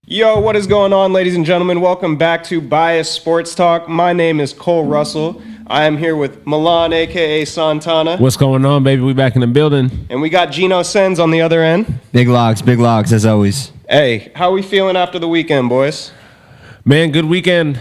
Yo, what is going on, ladies and gentlemen? Welcome back to Bias Sports Talk. My name is Cole Russell. I am here with Milan, aka Santana, What's going on, baby? We back in the building. and we got Gino Sens on the other end. Big logs as always. Hey, how we feeling after the weekend, boys? Man, good weekend.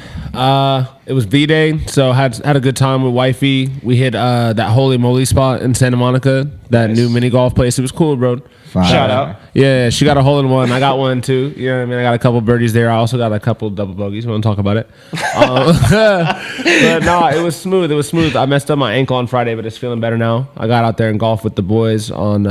It was V-Day, so had a good time with wifey. We hit that Holy Moly spot in Santa Monica, that Nice. new mini golf place. It was cool, bro. Fire. Shout out. Yeah, she got a hole in one. I got one too. You know what I mean? I got a couple birdies there. I also got a couple double bogeys. We won't talk about it. But no, it was smooth. It was smooth. I messed up my ankle on Friday, but it's feeling better now. I got out there and golf with the boys on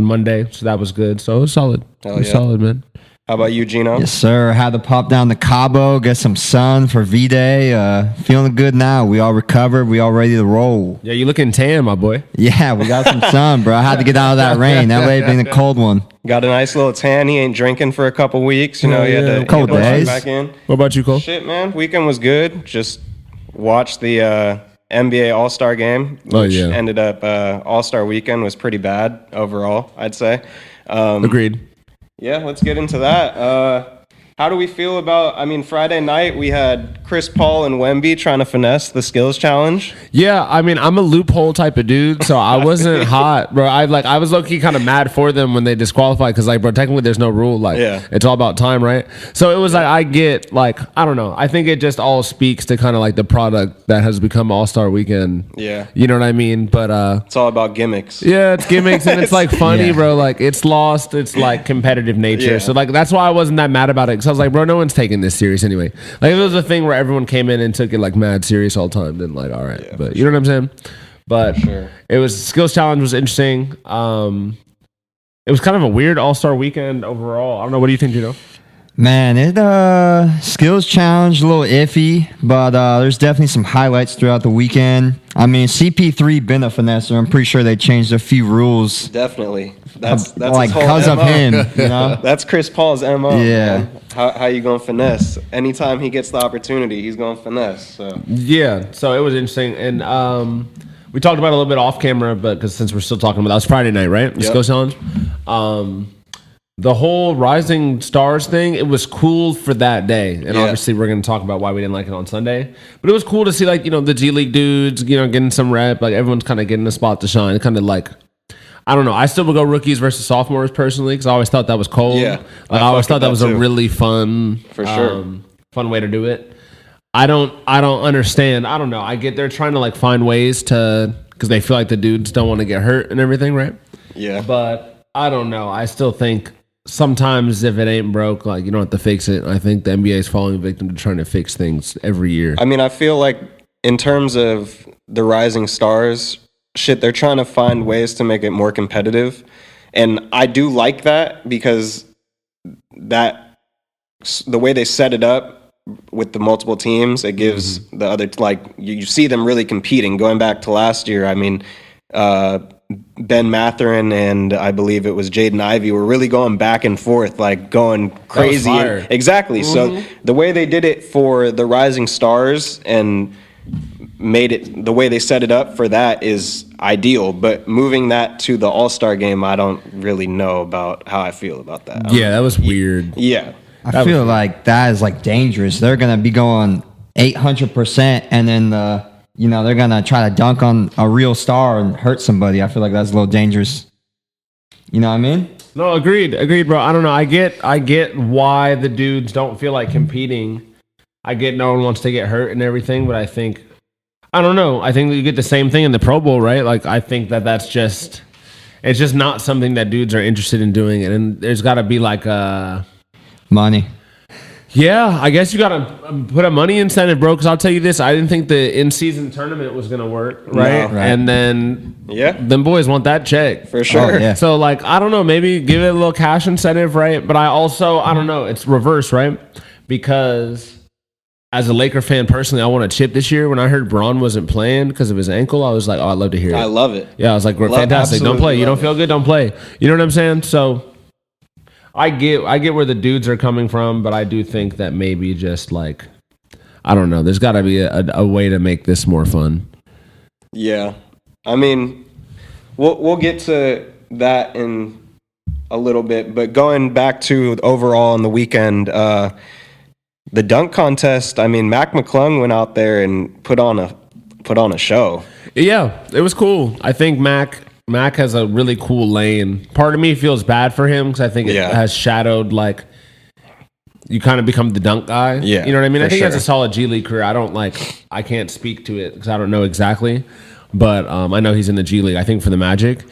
Monday, so that was good. So it was solid. Hell It was yeah. solid, man. How about you, Gino? Yes, sir. Had to pop down to Cabo, get some sun for V-Day. Feeling good now. We all recovered. We all ready to roll. Yeah, you looking tan, my boy. Yeah, we got some sun, bro. I had to get out of that rain. That way, being a cold one. Got a nice little tan. He ain't drinking for a couple weeks. You know, he had Yeah, to cold get days. back in. What about you, Cole? Shit, man. Weekend was good. Just watched the NBA All-Star game, Oh, which yeah. ended up All-Star weekend was pretty bad overall, I'd say. Agreed. Yeah, let's get into that. How do we feel about, Friday night we had Chris Paul and Wemby trying to finesse the skills challenge. Yeah, I mean, I'm a loophole type of dude, so I wasn't hot, bro. I was low key kind of mad for them when they disqualified because, like, bro, technically there's no rule. Like, Yeah. it's all about time, right? So it was like I get, like, I don't know. I think it just all speaks to kind of like the product that has become All Star Weekend. Yeah. You know what I mean? But It's all about gimmicks. yeah, it's gimmicks and it's like funny, Yeah. bro. Like it's lost its like competitive nature. Yeah. So like that's why I wasn't that mad about it. Because I was like, bro, no one's taking this serious anyway. Like if it was a thing where everyone came in and took it like mad serious all the time, then like all right. Yeah, but you know what I'm saying? But sure. it was skills challenge was interesting. It was kind of a weird all-star weekend overall. I don't know. What do you think, Gino? Man, skills challenge a little iffy, but there's definitely some highlights throughout the weekend. I mean, CP3 been a finesser. I'm pretty sure they changed a few rules, Definitely. That's like his whole because of MO. him. You know? That's Chris Paul's MO. Yeah. Man. How you gonna finesse? Anytime he gets the opportunity, he's gonna finesse. So Yeah, so it was interesting, and we talked about it a little bit off camera, but because since we're still talking about that was Friday night, right? The Yep. Skills Challenge. The whole Rising Stars thing, it was cool for that day, and Yeah. obviously we're going to talk about why we didn't like it on Sunday. But it was cool to see, like, you know, the G League dudes, you know, getting some rep, like everyone's kind of getting a spot to shine. Kind of like, I don't know. I still would go rookies versus sophomores personally because I always thought that was cold. Yeah, like I I always fuck thought that with was that a too. really fun, For sure. fun way to do it. I don't understand. I don't know. I get they're trying to like find ways to because they feel like the dudes don't want to get hurt and everything, right? yeah. But I don't know. I still think sometimes if it ain't broke, like you don't have to fix it. I think the NBA is falling victim to trying to fix things every year. I feel like in terms of the Rising Stars, shit, they're trying to find ways to make it more competitive. And I do like that because the way they set it up with the multiple teams, it gives the other, like, you see them really competing. Going back to last year, Ben Matherin and I believe it was Jaden Ivey were really going back and forth, like going crazy. fire. Exactly. So the way they did it for the Rising Stars and made it the way they set it up for that is ideal. But moving that to the All-Star game, I don't really know about how I feel about that. Yeah, that was weird. Yeah. I feel like that is like dangerous. They're gonna be going 800%, and then they're gonna try to dunk on a real star and hurt somebody. I feel like that's a little dangerous. You know what I mean? No, agreed, bro. I don't know. I get why the dudes don't feel like competing. I get no one wants to get hurt and everything, but I think I don't know. I think you get the same thing in the Pro Bowl, right? Like I think it's just not something that dudes are interested in doing, and there's got to be like a Money. yeah. I guess you got to put a money incentive, bro. Because I'll tell you this: I didn't think the in-season tournament was gonna work, right? No. Right. And then Yeah. them boys want that check For sure. Oh, yeah. So like I don't know, maybe give it a little cash incentive, right? But I don't know, it's reverse, right? Because as a Laker fan personally, I want a chip this year. When I heard Braun wasn't playing because of his ankle, I was like, oh, I'd love to hear it. I love it. Yeah, I was like, we're fantastic. Don't absolutely play. You don't love feel good, don't play. You know what I'm saying? So I get where the dudes are coming from, but I do think that maybe just like I don't know, there's gotta be a way to make this more fun. Yeah. We'll get to that in a little bit. But going back to overall on the weekend, the dunk contest. I mean, Mac McClung went out there and put on a show. Yeah, it was cool. I think Mac has a really cool lane. Part of me feels bad for him because I think it has shadowed like you kind of become the dunk guy. Yeah, you know what I mean. I for think he has sure. a solid G League career. I can't speak to it because I don't know exactly, but I know he's in the G League. I think for the Magic.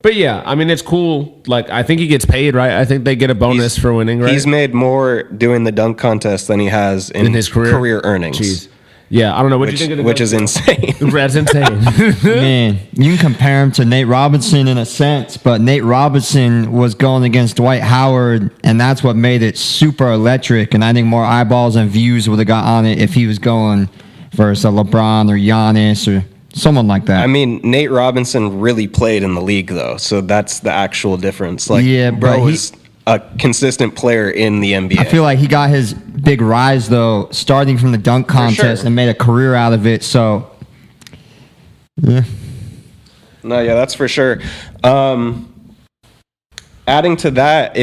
But yeah, I mean it's cool. Like I think he gets paid, right? I think they get a bonus for winning, right? He's made more doing the dunk contest than he has in his career earnings. Jeez. Yeah, I don't know what you think of the Which is insane. That's insane. Man, you can compare him to Nate Robinson in a sense, but Nate Robinson was going against Dwight Howard, and that's what made it super electric. And I think more eyeballs and views would have got on it if he was going versus a LeBron or Giannis or someone like that. I mean, Nate Robinson really played in the league, though, so that's the actual difference. Like, Yeah, bro but was a consistent player in the NBA. I feel like he got his big rise though, starting from the dunk contest sure. and made a career out of it. So, yeah. No, yeah, that's for sure. Adding to that,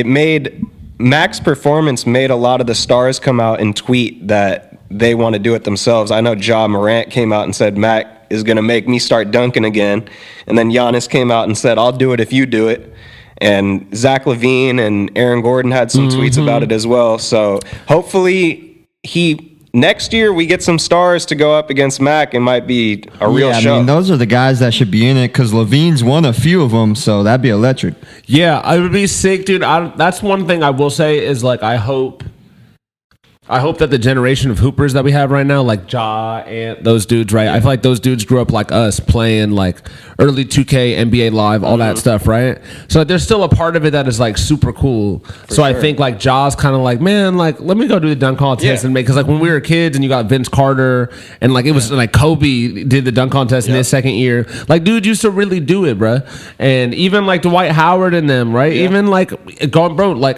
Mac's performance made a lot of the stars come out and tweet that they want to do it themselves. I know Ja Morant came out and said, Mac is going to make me start dunking again. And then Giannis came out and said, I'll do it if you do it. And Zach LaVine and Aaron Gordon had some tweets about it as well. So hopefully next year we get some stars to go up against Mac. It might be a real show. I mean, those are the guys that should be in it because Levine's won a few of them, so that'd be electric. Yeah, I would be sick, dude. That's one thing I will say is like I hope that the generation of hoopers that we have right now, like Ja and those dudes, right? I feel like those dudes grew up like us, playing like early 2K, NBA Live, all that stuff, right? So there's still a part of it that is like super cool. I think like Ja's kind of like, man, like let me go do the dunk contest and make, because like when we were kids and you got Vince Carter and like it was like Kobe did the dunk contest in his second year, like dude used to really do it, bro. And even like Dwight Howard and them, right? Even like going, bro, like.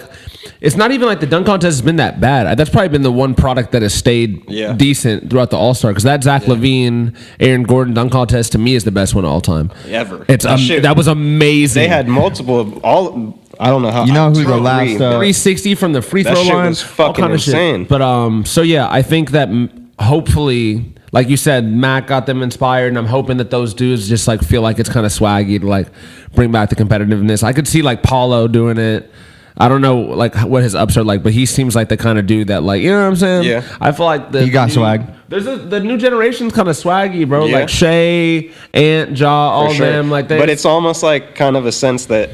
It's not even like the dunk contest has been that bad. That's probably been the one product that has stayed decent throughout the All-Star, because that Zach LaVine, Aaron Gordon dunk contest to me is the best one of all time. Ever. That was amazing. They had multiple, I don't know how. You know who the last 360 from the free That throw shit line. was fucking all kind of insane. Shit. But so yeah, I think that hopefully, like you said, Mac got them inspired, and I'm hoping that those dudes just like feel like it's kind of swaggy to like bring back the competitiveness. I could see like Paulo doing it. I don't know like what his ups are like, but he seems like the kind of dude that like, you know what I'm saying? Yeah. I feel like He got swag. The new generation's kind of swaggy, bro. Yeah. Like Shea, Ant, Ja, all For sure. them. Like they, but it's almost like kind of a sense that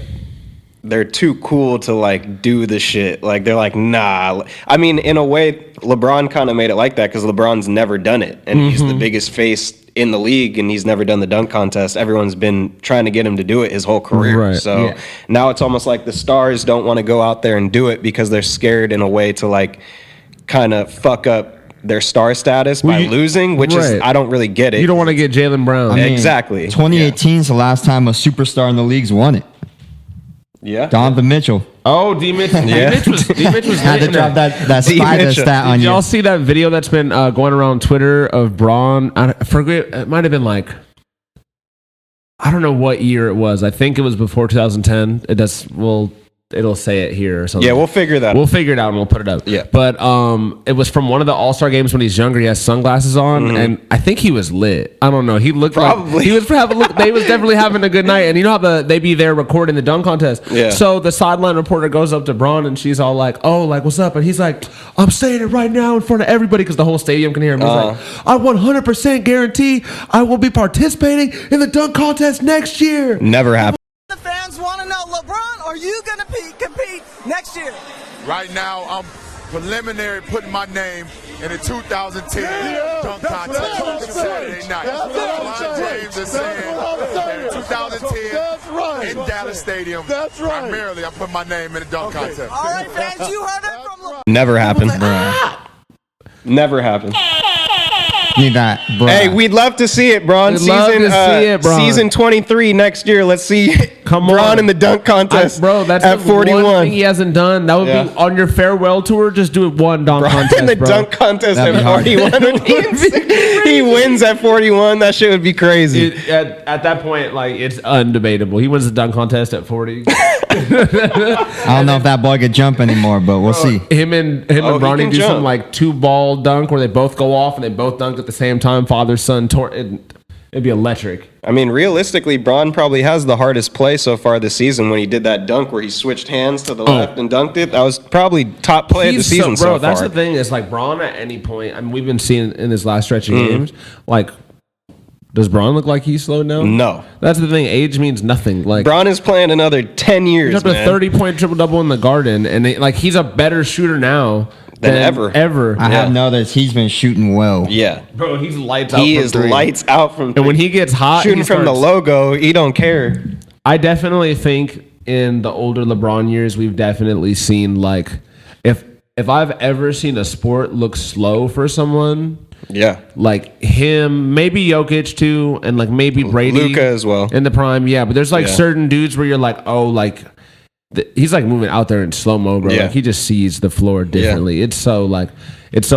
they're too cool to like do the shit. Like they're like, nah. I mean, in a way, LeBron kind of made it like that because LeBron's never done it, and he's the biggest face in the league, and he's never done the dunk contest. Everyone's been trying to get him to do it his whole career. Right. So now it's almost like the stars don't want to go out there and do it because they're scared in a way to like kind of fuck up their star status by losing, which is, I don't really get it. you don't want to get Jaylen Brown. I mean, Exactly. 2018 is the last time a superstar in the league's won it. Yeah. Donovan Mitchell Oh, D Mitch. Yeah. D Mitch was had to hitting drop that D. spider Mitchell. stat on Did you. y'all see that video that's been going around Twitter of Braun? I forget. It might have been like, I don't know what year it was. I think it was before 2010. It does. Well, it'll say it here or something. Yeah, we'll figure that out. We'll figure it out and we'll put it up. Yeah. But it was from one of the All-Star games when he's younger. He has sunglasses on, and I think he was lit. I don't know. He looked Probably. like he was they was definitely having a good night. And you know how they be there recording the dunk contest. Yeah. So the sideline reporter goes up to Braun and she's all like, "Oh, like what's up?" And he's like, "I'm saying it right now in front of everybody because the whole stadium can hear him." He's like, "I 100% guarantee I will be participating in the dunk contest next year." Never happened. The fans want to know, LeBron, are you going to compete next year? Right now, I'm preliminary putting my name in the 2010 dunk contest Saturday night. LeBron James is saying that in 2010 in Dallas Stadium, primarily I'm putting my name in the dunk contest. All right, fans, you heard it from LeBron. Never happened. Never happened. Need that, bro. Hey, we'd love to see it, Braun. We'd love to see it, Braun. Season 23 next year. Let's see Come Braun on. in the dunk contest. Bro, that's at the 41. one thing he hasn't done. That would be on your farewell tour. Just do it one dunk contest, in the bro. dunk contest That'd at be hard. 41. would be insane. He wins at 41. That shit would be crazy. At that point, like it's undebatable. He wins the dunk contest at 40. I don't know if that boy could jump anymore, but we'll see. Him and he Bronny can do some jump. like 2-ball dunk where they both go off and they both dunked at the same time. Father son, it'd be electric. I mean, realistically, Braun probably has the hardest play so far this season when he did that dunk where he switched hands to the left and dunked it. That was probably top play of the season so far. That's the thing is like Braun at any point. I mean, we've been seeing in this last stretch of games, like. Does Braun look like he's slowed down? No. That's the thing. Age means nothing. Like Braun is playing another 10 years, he's up to man. 30-point triple-double in the Garden, and he's a better shooter now Than ever. I have noticed he's been shooting well. Yeah. Bro, he's lights out. He from is three. lights out from And when he gets hot, shooting he from the starts- logo, he don't care. I definitely think in the older LeBron years, we've definitely seen like if I've ever seen a sport look slow for someone, Yeah. like him, maybe Jokic too, and like maybe Brady, Luka as well. in the prime. Yeah, but there's like Yeah. certain dudes where you're like, oh, like he's like moving out there in slow mo, bro. Yeah. Like he just sees the floor differently. It's so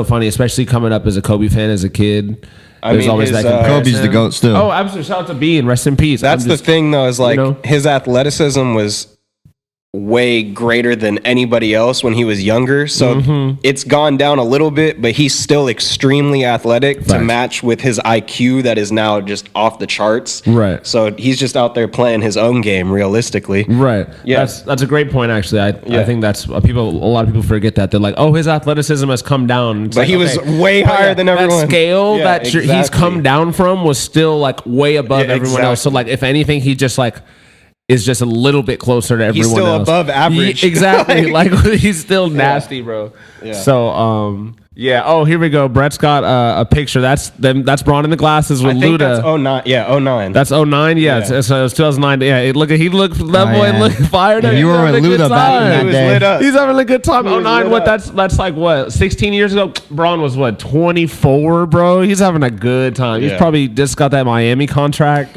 funny, especially coming up as a Kobe fan as a kid. I There's mean, always his, that comparison. Kobe's the GOAT still. Oh, absolutely. Shout out to Bean. Rest in peace. That's the thing, though, is like know? his athleticism was way greater than anybody else when he was younger. So it's gone down a little bit, but he's still extremely athletic to Facts. match with his IQ that is now just off the charts. Right. So he's just out there playing his own game realistically. Right. Yeah. That's a great point. Actually, I Yeah. think that's a lot of people forget that. They're like, oh, his athleticism has come down. It's But like, he was okay. way But higher than everyone. That scale Yeah, that he's exactly. come down from was still like way above Yeah, everyone else. So like, if anything, he just like is just a little bit closer to everyone He's still else. above average. Exactly. like he's still nasty, bro. Yeah. So yeah. Oh, here we go. Brett's got a picture. That's Braun in the glasses with I think Luda. that's 09. Yeah, 09. That's 09, yeah. Yeah. So it was 2009. Yeah, he looked that boy yeah. looked fired up. You He's were having with a good Luda back in time. that He was day. lit up. He's having a good time. He was 09, lit what? up. That's like what? 16 years ago. Braun was what? 24, bro. He's having a good time. He's Yeah. probably just got that Miami contract.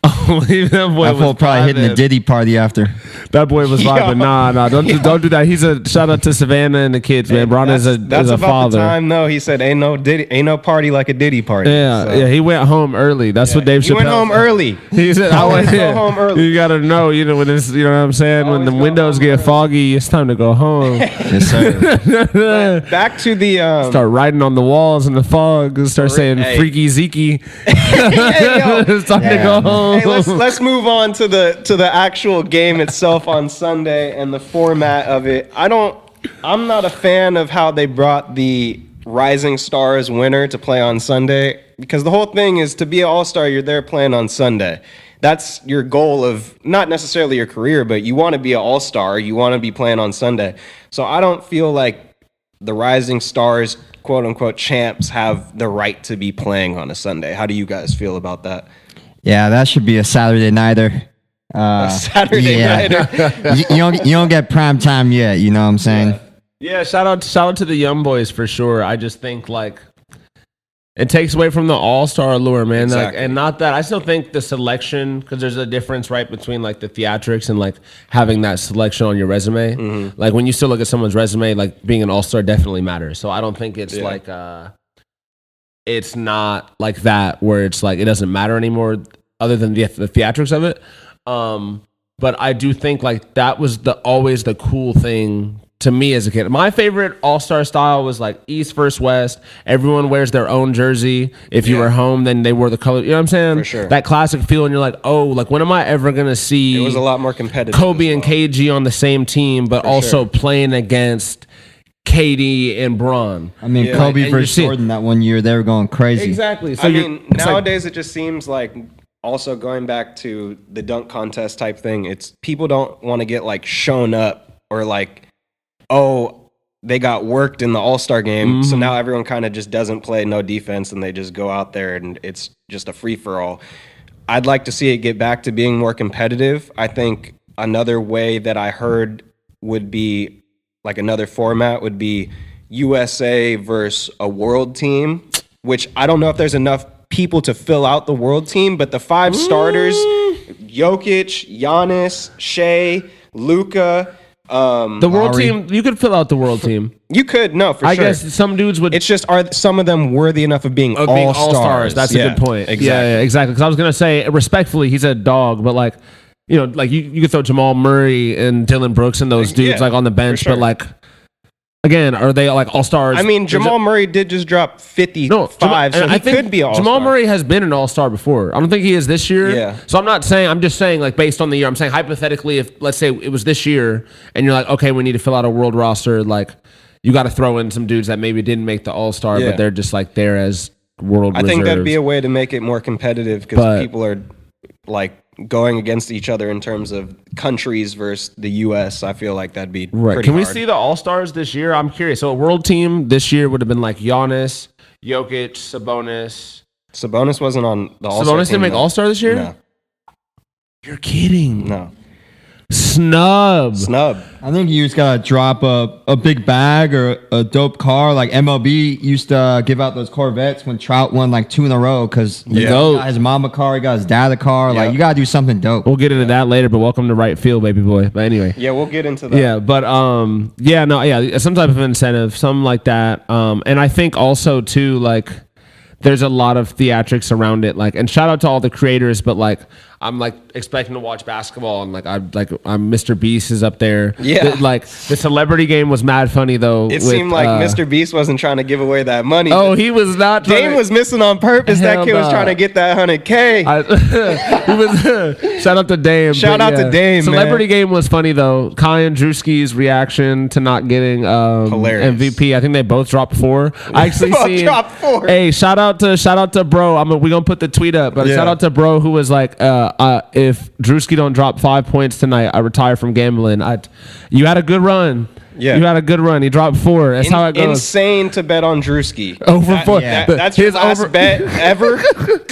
Oh, that boy That fool was probably hitting the vibing. Diddy party after. That boy was Yo. vibing. Nah, don't do that. He's a shout out to Savannah and the kids, man. Braun is a That's is a about father. the time, though. He said, "Ain't no party like a Diddy party." Yeah, So, yeah. He went home early. That's what Dave Chappelle He went home said. early. He said, "I Always went go home early." You gotta know, when it's, you know what I'm saying. When Always the go windows home get early. foggy, it's time to go home. Yes, sir. Back to the Start writing on the walls in the fog. And start saying Hey. "freaky zeke." Hey, yo. It's time to go home. Hey, let's move on to the actual game itself on Sunday and the format of it. I'm not a fan of how they brought the Rising Stars winner to play on Sunday, because the whole thing is to be an All-Star, you're there playing on Sunday. That's your goal of not necessarily your career, but you want to be an All-Star, you want to be playing on Sunday. So I don't feel like the Rising Stars, quote unquote champs, have the right to be playing on a Sunday. How do you guys feel about that? Yeah, that should be a Saturday nighter. Saturday nighter. you don't get prime time yet. You know what I'm saying? Yeah, shout out to the young boys for sure. I just think like it takes away from the all-star allure, man. Like, Exactly. and not that I still think the selection, because there's a difference, right, between like the theatrics and like having that selection on your resume. Mm-hmm. Like when you still look at someone's resume, like being an all-star definitely matters. So I don't think it's Yeah. like it's not like that where it's like it doesn't matter anymore, other than the theatrics of it. But I do think like that was always the cool thing to me as a kid. My favorite all-star style was like East versus West. Everyone wears their own jersey. If you Yeah. were home, then they wore the color. You know what I'm saying? For sure. That classic feel, and you're like, oh, like when am I ever gonna see It was a lot more competitive. Kobe as and well. KG on the same team, but also sure. playing against KD and Bron? I mean, Yeah. Kobe And you versus see- Jordan that one year, they were going crazy. Exactly. So I you're- mean, it's like- nowadays it just seems like, also going back to the dunk contest type thing, it's people don't want to get like shown up or like, oh, they got worked in the All-Star game, so now everyone kind of just doesn't play no defense and they just go out there and it's just a free-for-all. I'd like to see it get back to being more competitive. I think another way that I heard would be, like another format would be USA versus a world team, which I don't know if there's enough people to fill out the world team, but the five starters, Jokic, Giannis, Shea, Luka, the world Lowry. team, you could fill out the world team. you could, no, for I sure. guess some dudes would. It's just, are some of them worthy enough of being Of being all-stars? all-stars. That's Yeah, a good point. Exactly. Yeah, exactly. Because I was gonna say, respectfully, he's a dog, but like you know, like you could throw Jamal Murray and Dylan Brooks and those dudes Yeah, like on the bench, for sure. but like again, are they like all stars? I mean, Jamal Murray did just drop 55, so he could be all. Jamal Murray has been an all-star before. I don't think he is this year. Yeah. So I'm just saying like based on the year. I'm saying hypothetically, if let's say it was this year and you're like, okay, we need to fill out a world roster, like you got to throw in some dudes that maybe didn't make the all-star, Yeah. but they're just like there as world I think that'd be reserves. a way to make it more competitive But- because people are like going against each other in terms of countries versus the U.S. I feel like that'd be Right. pretty Can we hard. see the all-stars this year? I'm curious. So a world team this year would have been like Giannis, Jokic, Sabonis. Sabonis wasn't on the All-Star Sabonis team, didn't make though. all-star this year? No, You're kidding. no. Snub. Snub. I think you just gotta drop a big bag or a dope car. Like MLB used to give out those Corvettes when Trout won like 2 in a row because he Yeah. got his mama car, he got his dad a car. Yeah. Like you gotta do something dope. We'll get into that later, but welcome to right field, baby boy. But anyway. Yeah, we'll get into that. Yeah, but some type of incentive, something like that. And I think also too, like, there's a lot of theatrics around it. Like, and shout out to all the creators, but like, I'm like expecting to watch basketball, and I'm Mr. Beast is up there. Yeah. Like the celebrity game was mad funny though. It seemed like Mr. Beast wasn't trying to give away that money. Oh, he was not. Dame was missing on purpose. Hell That kid was nah. trying to get that 100K. He was shout out to Dame. Shout but out to Dame, Celebrity man. game was funny though. Kai and Drewski's reaction to not getting Hilarious. MVP. I think they both dropped 4. I actually Both seen. dropped 4. Hey, shout out to bro. We gonna put the tweet up, but Yeah. shout out to bro who was like, if Drewski don't drop 5 points tonight, I retire from gambling. You had a good run. Yeah. You had a good run. He dropped 4. That's how it goes. Insane to bet on Drewski. Over 4. That's your last bet ever.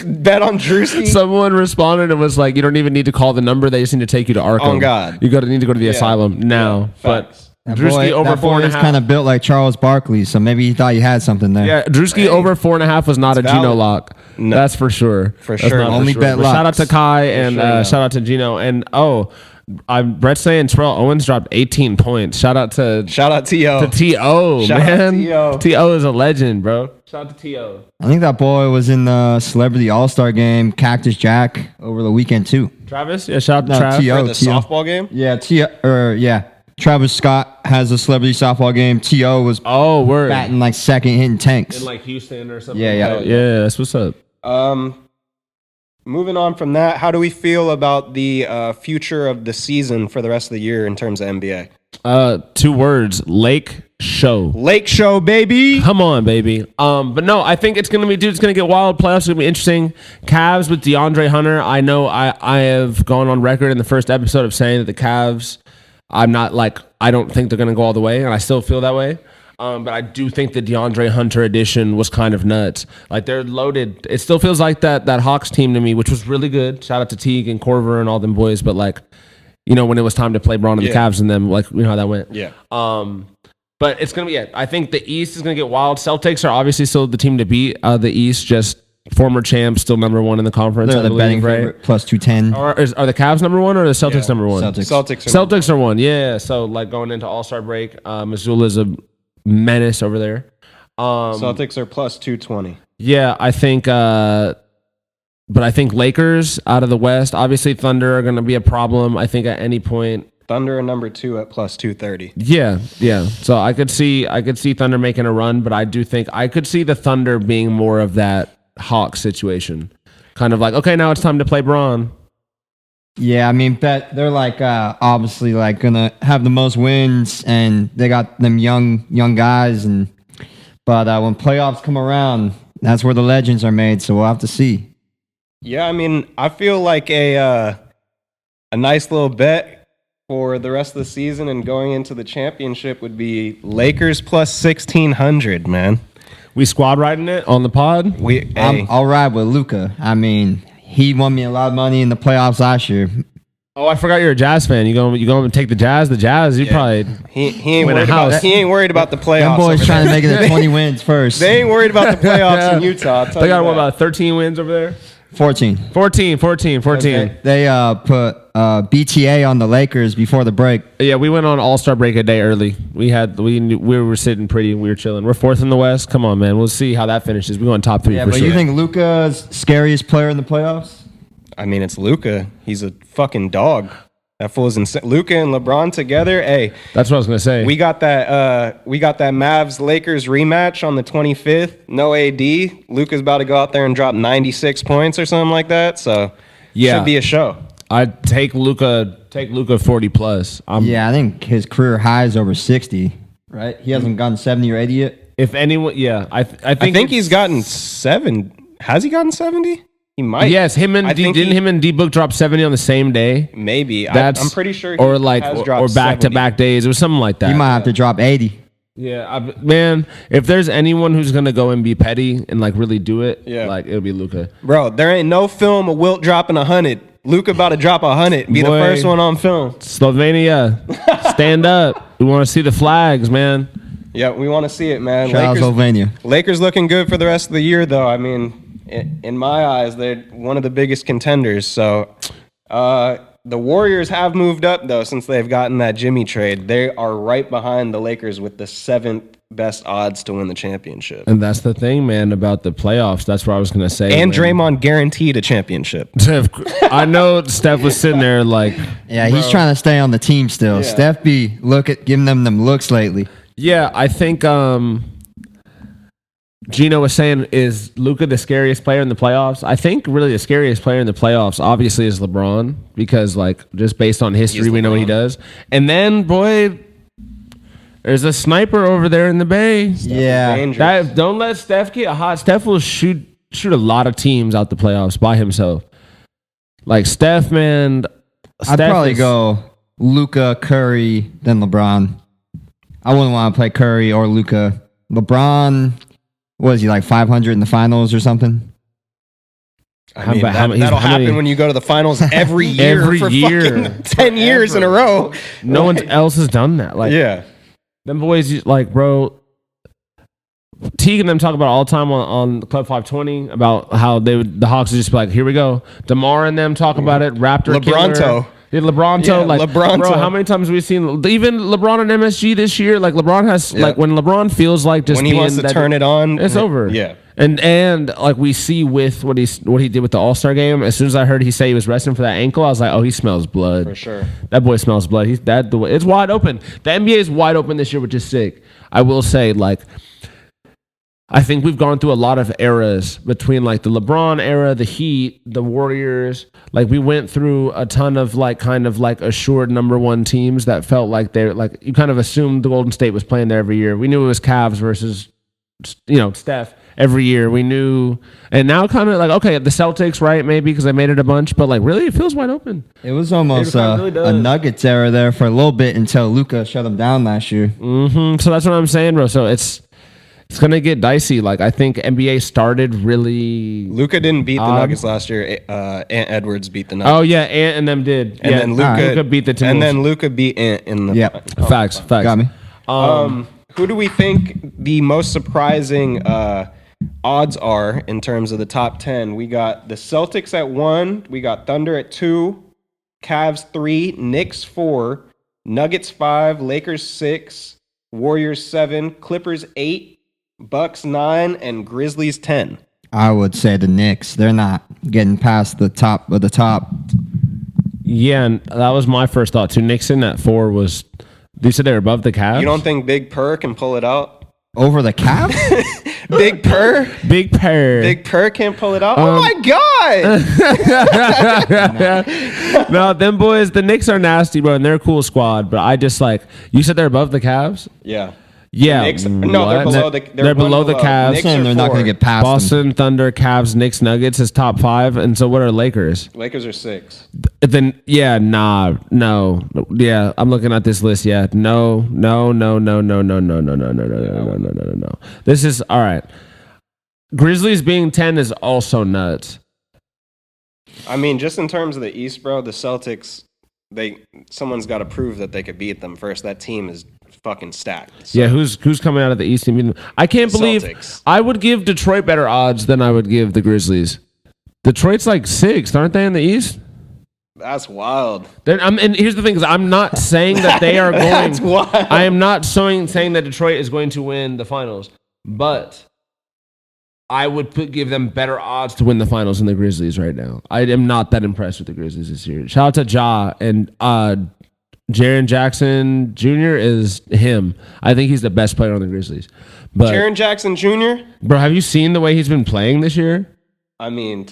Bet on Drewski. Someone responded and was like, "You don't even need to call the number; they just need to take you to Arkham. On God. You need to go to the asylum now." But That Drewski boy, over that boy 4.5. is kind of built like Charles Barkley, so maybe he thought you had something there. Yeah, Drewski over 4.5 was not a Gino valid. lock. No. That's for sure. For That's sure. not Only bet But shout out locks. to Kai and sure, no. shout out to Gino and Brett's saying Terrell Owens dropped 18 points. Shout out to Shout out T.O. T.O. Shout out man. T.O. T.O. is a legend, bro. Shout out to T.O. I think that boy was in the Celebrity All-Star game, Cactus Jack, over the weekend too. Travis? Yeah, shout out to No, Trav. T.O. For the softball game? Yeah, Travis Scott has a Celebrity softball game. T.O. was Oh, word. batting like second, hitting tanks. In like Houston or something. Yeah, like yeah. that. Yeah, that's what's up. Moving on from that, how do we feel about the future of the season for the rest of the year in terms of NBA? 2 words: Lake Show. Lake Show, baby. Come on, baby. But no, I think it's gonna be, dude. It's gonna get wild. Playoffs are gonna be interesting. Cavs with DeAndre Hunter. I know I have gone on record in the first episode of saying that the Cavs, I don't think they're gonna go all the way, and I still feel that way. But I do think the DeAndre Hunter edition was kind of nuts. Like they're loaded. It still feels like that Hawks team to me, which was really good. Shout out to Teague and Corver and all them boys. But like, you know, when it was time to play Braun and the Yeah. Cavs and them, like, you know how that went. Yeah. But it's going to be it. I think the East is going to get wild. Celtics are obviously still the team to beat. The East, just former champs, still number 1 in the conference. They're I the believe, betting right? favorite, plus 210. Are the Cavs number 1 or the Celtics number 1? Celtics. Celtics are Celtics are 1. Yeah. So like going into All-Star break, Missoula's a menace over there. Celtics are plus 220. Yeah, I think. But I think Lakers out of the West, obviously Thunder are going to be a problem. I think at any point. Thunder are number 2 at plus 230. Yeah. So I could see Thunder making a run, but I do think I could see the Thunder being more of that Hawks situation, kind of like, okay, now it's time to play Braun. Yeah, I mean, they're like obviously like gonna have the most wins, and they got them young guys, but when playoffs come around, that's where the legends are made. So we'll have to see. Yeah, I mean, I feel like a nice little bet for the rest of the season and going into the championship would be Lakers plus 1,600, man. We squad riding it on the pod. I'll ride with Luka. I mean, he won me a lot of money in the playoffs last year. Oh, I forgot you're a Jazz fan. You going to take the Jazz? The Jazz, you probably. he ain't Win a worried house. about he ain't worried about the playoffs. Them boys over trying to there. make it to 20 wins first. They ain't worried about the playoffs in Utah. I'll tell They you got what, that. about 13 wins over there? 14. 14. They put BTA on the Lakers before the break. Yeah, we went on All-Star break a day early. We were sitting pretty. We were chilling. We're 4th in the West. Come on, man. We'll see how that finishes. We're going top 3 Yeah, for but sure. you think Luka's scariest player in the playoffs? I mean, it's Luka. He's a fucking dog. That fool is insane. Luka and LeBron together. Hey, That's what I was gonna say. we got that. We got that Mavs Lakers rematch on the 25th. No AD. Luka's about to go out there and drop 96 points or something like that. So Yeah. should be a show. I'd take Luka 40 plus. Yeah, I think his career high is over 60, right? He hasn't gotten 70 or 80 yet. If anyone, yeah, I I think he's gotten 7. Has he gotten 70? He might. Yes, him and I think him and D Book drop 70 on the same day. Maybe. That's I'm pretty sure. or like has or dropped back to 70. back days. It was something like that. He might have to drop 80. Yeah, man. If there's anyone who's gonna go and be petty and like really do it, Yeah. like it'll be Luka. Bro, there ain't no film of Wilt dropping 100. Luka about to drop 100. Be Boy. the first one on film. Slovenia, stand up. We want to see the flags, man. Yeah, we want to see it, man. Shout out Slovenia. Lakers looking good for the rest of the year, though. I mean, in my eyes, they're one of the biggest contenders. So, the Warriors have moved up, though, since they've gotten that Jimmy trade. They are right behind the Lakers with the 7th best odds to win the championship. And that's the thing, man, about the playoffs. That's what I was gonna say. And man. Draymond guaranteed a championship. I know Steph was sitting there like, Yeah, he's trying to stay on the team still. Yeah. Steph be giving them looks lately. yeah, I think Gino was saying, is Luka the scariest player in the playoffs? I think really the scariest player in the playoffs obviously is LeBron, because like just based on history, we know what he LeBron. does. And then boy, there's a sniper over there in the Bay. Yeah. Dangerous. Don't let Steph get hot. Steph will shoot a lot of teams out the playoffs by himself. Like Steph, man. I'd Steph probably is- go Luka, Curry, then LeBron. I wouldn't want to play Curry or Luka. LeBron, what is he, like 500 in the finals or something? I mean, How many- that'll how happen many- when you go to the finals every year Every for year. fucking 10 years in a row. No one else has done that. Like Yeah. them boys, like bro. Teague and them talk about it all the time on Club 520 about how the Hawks would just be like, here we go. DeMar and them talk about it. Raptor LeBronto. Killer. Yeah, LeBronto, Yeah, like LeBronto. bro, how many times have we seen even LeBron and MSG this year? Like LeBron has like when LeBron feels like just When he being wants to that- turn it on, it's over. Yeah. And like we see with what he did with the All-Star game. As soon as I heard he say he was resting for that ankle, I was like, oh, he smells blood For sure. That boy smells blood. It's wide open. The NBA is wide open this year, which is sick. I will say, like, I think we've gone through a lot of eras between like the LeBron era, the Heat, the Warriors. Like we went through a ton of like kind of like assured number one teams that felt like they're like, you kind of assumed the Golden State was playing there every year. We knew it was Cavs versus, Steph every year. We knew, and now kind of like, okay, the Celtics, right? Maybe because they made it a bunch, but like really it feels wide open. It was almost It really does. a Nuggets era there for a little bit until Luka shut them down last year. So that's what I'm saying, bro. So it's gonna get dicey. Like I think NBA started really. Luka didn't beat the Nuggets last year. Ant Edwards beat the Nuggets. Oh yeah, Ant and them did. and yeah. then Luka beat the Timberwolves. And then Luka beat Ant in the. Yep. Facts. Got me. Who do we think the most surprising odds are in terms of the top 10? We got the Celtics at 1. We got Thunder at 2. Cavs 3. Knicks 4. Nuggets 5. Lakers 6. Warriors 7. Clippers 8. Bucks 9. And Grizzlies 10. I would say the Knicks. They're not getting past the top of the top. Yeah, and that was my first thought too. Nixon at 4 was. They said they were above the Cavs. You don't think Big Purr can pull it out? Over the Cavs? Big Purr? Big pair. Big Purr can't pull it out? Oh my God! No, them boys. The Knicks are nasty, bro, and they're a cool squad. But I just like you said they're above the Cavs. Yeah. Yeah, Knicks, no, they're what? below the. They're below the Cavs. Knicks Saying are they're not 4. going to get past them. Boston Thunder, Cavs, Knicks, Nuggets is top 5, and so what are Lakers? Lakers are 6. Then no, yeah, I'm looking at this list. Yeah, no. This is all right. Grizzlies being 10 is also nuts. I mean, just in terms of the East, bro, the Celtics, someone's got to prove that they could beat them first. That team is fucking stacked. So, Yeah, who's coming out of the East? I can't believe Celtics. I would give Detroit better odds than I would give the Grizzlies. Detroit's like 6th, aren't they in the East? That's wild. And here's the thing: is I'm not saying that they are going. That's wild. I am not saying that Detroit is going to win the finals, but I would give them better odds to win the finals than the Grizzlies right now. I am not that impressed with the Grizzlies this year. Shout out to Ja and Jaren Jackson Jr. is him. I think he's the best player on the Grizzlies. But Jaren Jackson Jr. bro, have you seen the way he's been playing this year? I mean,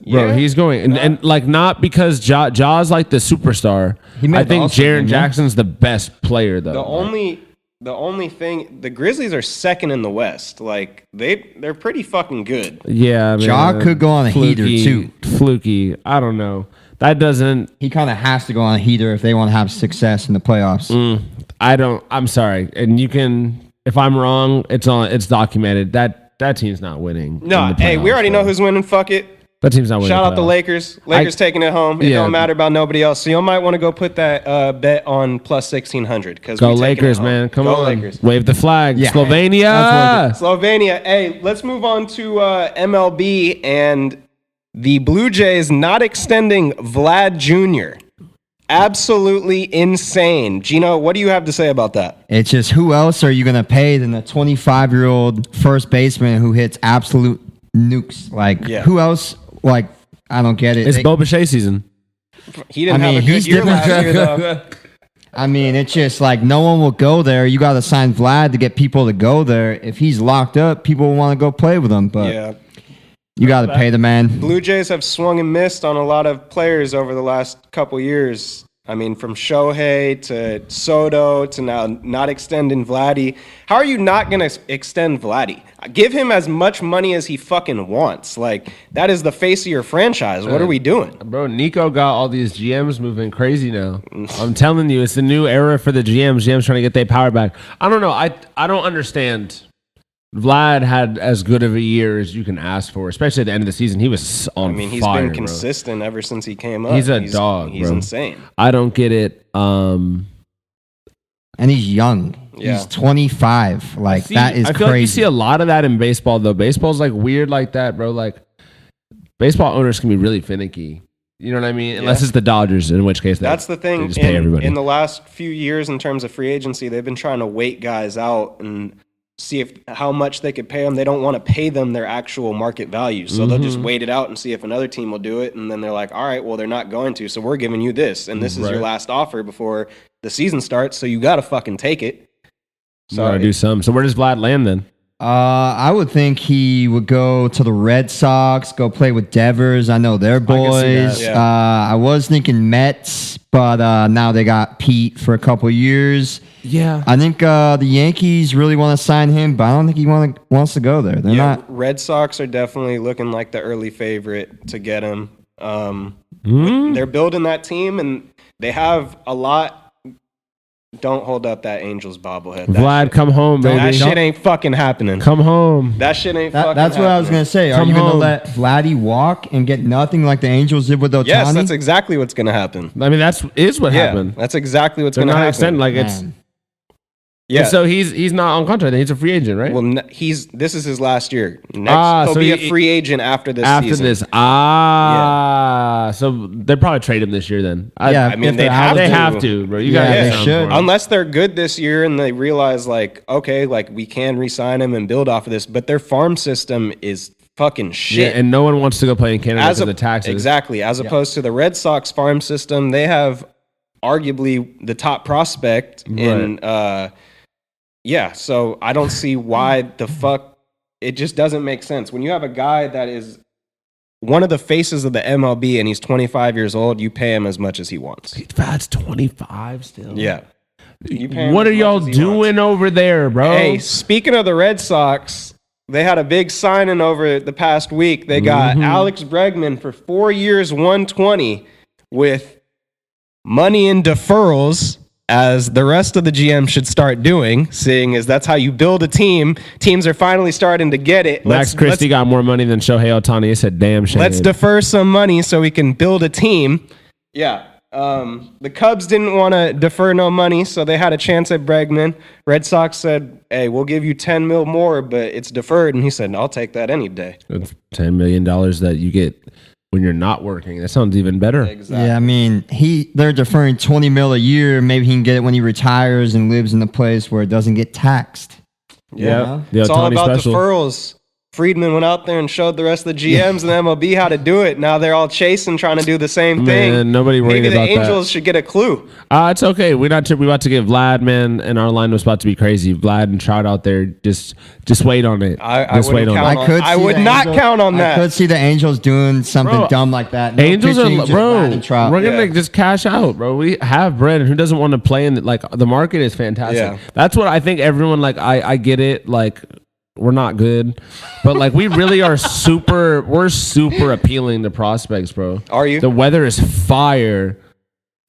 Bro, he's going and like not because Ja's like the superstar. He made I the think All-Star Jaren team, yeah. Jackson's the best player though. The only thing, the Grizzlies are second in the West. Like they're pretty fucking good. Yeah, man. Ja could go on a heater, too. Fluky. I don't know. That doesn't. He kind of has to go on a heater if they want to have success in the playoffs. I don't. I'm sorry. And you can. If I'm wrong, it's documented. That team's not winning. No, in the hey, we playoffs, already bro. know who's winning. Fuck it. That team's not winning. Shout out the playoffs. Lakers. Lakers taking it home. It Yeah. don't matter about nobody else. So you might want to go put that bet on plus 1600 because Go Lakers, man. Come on. Lakers. Wave the flag. Yeah. Slovenia. That's Slovenia. Hey, let's move on to MLB and the Blue Jays not extending Vlad Jr. Absolutely insane. Gino, what do you have to say about that? It's just who else are you going to pay than a 25-year-old first baseman who hits absolute nukes? Like, Yeah. who else? Like, I don't get it. It's Bo Bichette season. He didn't I mean, have a good he's year last different. year, though. I mean, it's just like no one will go there. You got to sign Vlad to get people to go there. If he's locked up, people want to go play with him. But Yeah. you got to pay the man. Blue Jays have swung and missed on a lot of players over the last couple years. I mean, from Shohei to Soto to now not extending Vladdy. How are you not going to extend Vladdy? Give him as much money as he fucking wants. Like, that is the face of your franchise. What are we doing? Bro, Nico got all these GMs moving crazy now. I'm telling you, it's the new era for the GMs. GMs trying to get their power back. I don't know. I don't understand. Vlad had as good of a year as you can ask for, especially at the end of the season. He was on I mean, he's fire, been bro. consistent ever since he came up. He's a dog, He's bro. insane. I don't get it. And he's young. Yeah. He's 25. Like, that is I feel like you crazy. see a lot of that in baseball, though. Baseball's like weird like that, bro. Like, baseball owners can be really finicky. You know what I mean? Unless it's the Dodgers, in which case That's the thing. They just pay everybody. In the last few years, in terms of free agency, they've been trying to wait guys out and see how much they could pay them. They don't want to pay them their actual market value, so they'll just wait it out and see if another team will do it. And then they're like, "All right, well, they're not going to, so we're giving you this, and this is your last offer before the season starts. So you got to fucking take it." So gotta do some. So where does Vlad land then? I would think he would go to the Red Sox, go play with Devers. I know they're can see that, boys. yeah. I was thinking Mets, but now they got Pete for a couple years. Yeah. I think the Yankees really want to sign him, but I don't think he wants to go there. They're Yeah, not. Red Sox are definitely looking like the early favorite to get him. They're building that team, and they have a lot. Don't hold up that Angels bobblehead. Vlad, come home, baby. That shit ain't fucking happening. Come home. That shit ain't fucking That's what I was happening. gonna say. Are Come you gonna home. let Vladdy walk and get nothing like the Angels did with Ohtani? Yes, that's exactly what's going to happen. I mean, that's what Yeah, happened. that's exactly what's They're going to not happen. extending. Like it's. Man. Yeah. So he's not on contract. He's a free agent, right? Well, this is his last year. Next, he'll so be a he- free agent after this After season. this, so they'll probably trade him this year. Then Yeah, I mean, if they'd they're have out they to. have to, bro. You Yeah, gotta they get something should. for him. Unless they're good this year and they realize, like, okay, like we can re-sign him and build off of this, but their farm system is fucking Yeah, shit. and no one wants to go play in Canada because of the taxes. Exactly. As opposed to the Red Sox farm system, they have arguably the top prospect in yeah, so I don't see why the fuck it just doesn't make sense. When you have a guy that is one of the faces of the MLB and he's 25 years old, you pay him as much as he wants. That's 25 still. Yeah. You pay him What as are much y'all as he doing wants. over there, bro? Hey, speaking of the Red Sox, they had a big signing over the past week. They got Alex Bregman for 4 years, 120, with money in deferrals, as the rest of the GM should start doing, seeing as that's how you build a team. Teams are finally starting to get it. Max Christie got more money than Shohei Ohtani. It's a damn shame. Let's defer some money so we can build a team. Yeah. The Cubs didn't want to defer no money, so they had a chance at Bregman. Red Sox said, hey, we'll give you 10 mil more, but it's deferred. And he said, I'll take that any day. It's $10 million that you get when you're not working. That sounds even better. Exactly. Yeah, I mean, they're deferring 20 mil a year. Maybe he can get it when he retires and lives in a place where it doesn't get taxed. Yeah. The It's all Ohtani about special. deferrals Friedman went out there and showed the rest of the GMs in the MLB how to do it. Now they're all chasing, trying to do the same thing. Man, nobody worried Maybe the about that. Angels should get a clue. It's okay. We about to get Vlad, man, and our line was about to be crazy. Vlad and Trout out there. Just wait on it. I wait wouldn't on count it. I would not count on that. I could see the Angels doing something Bro, dumb like that. No Angels pitching, are, just bro. Vlad and Trout. We're gonna Yeah. just cash out, bro. We have bread, and who doesn't want to play in it? Like the market is fantastic. Yeah. That's what I think. Everyone like I get it. Like we're not good, but like we really are super. We're super appealing to prospects, bro. Are you? The weather is fire.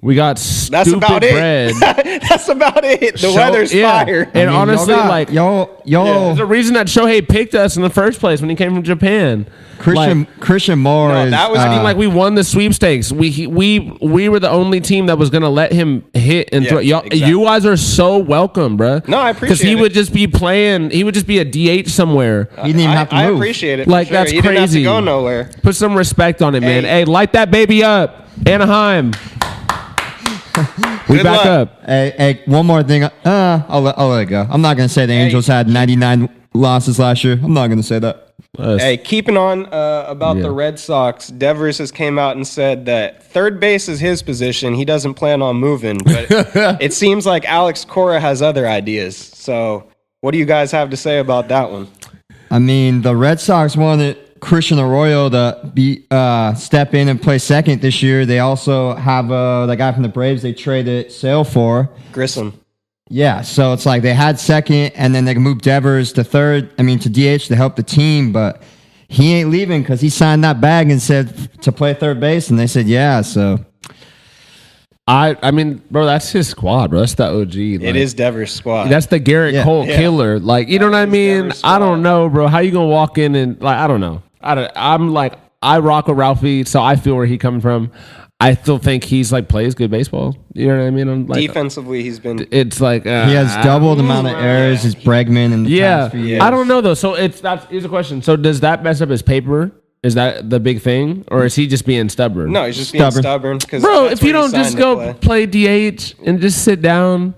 We got stupid That's about bread. it. That's about it. The weather's fire. And I mean, honestly, y'all got- like y'all, there's a reason that Shohei picked us in the first place when he came from Japan. Christian Moore No, is. that was- I mean, like we won the sweepstakes. We were the only team that was gonna let him hit and Yeah, throw. Y'all, exactly. You guys are so welcome, bro. No, I because he appreciate would it. just be playing. He would just be a DH somewhere. he didn't even have to I move. appreciate it. For Like, sure. that's You didn't have to crazy. go nowhere. Put some respect on it, man. Hey. Hey, light that baby up, Anaheim. We Good back luck. up. Hey, one more thing. I'll let it go. I'm not gonna say the Angels had 99 losses last year. I'm not gonna say that. Hey, keeping on about Yeah. the Red Sox, Devers has came out and said that third base is his position. He doesn't plan on moving, but it seems like Alex Cora has other ideas. So, what do you guys have to say about that one? I mean, the Red Sox wanted Christian Arroyo to be step in and play second this year. They also have the guy from the Braves they traded Sale for. Grissom. Yeah, so it's like they had second, and then they moved Devers to third. I mean, to DH to help the team, but he ain't leaving because he signed that bag and said to play third base, and they said yeah. So I mean, bro, that's his squad, bro. That's the OG. It like- is Devers' squad. That's the Garrett Yeah. Cole Yeah. killer. Like, you know what I mean? Devers' I don't squad. know, bro. How you gonna walk in and like I don't know. I'm like I rock with Ralphie, so I feel where he coming from. I still think he's like plays good baseball. You know what I mean? I'm like Defensively, he's been. it's like he has double the amount of errors as Bregman in the Yeah, past few years. I don't know though. So here's a question. So does that mess up his paper? Is that the big thing, or is he just being stubborn? No, he's just being stubborn. bro. If you don't just go play DH and just sit down,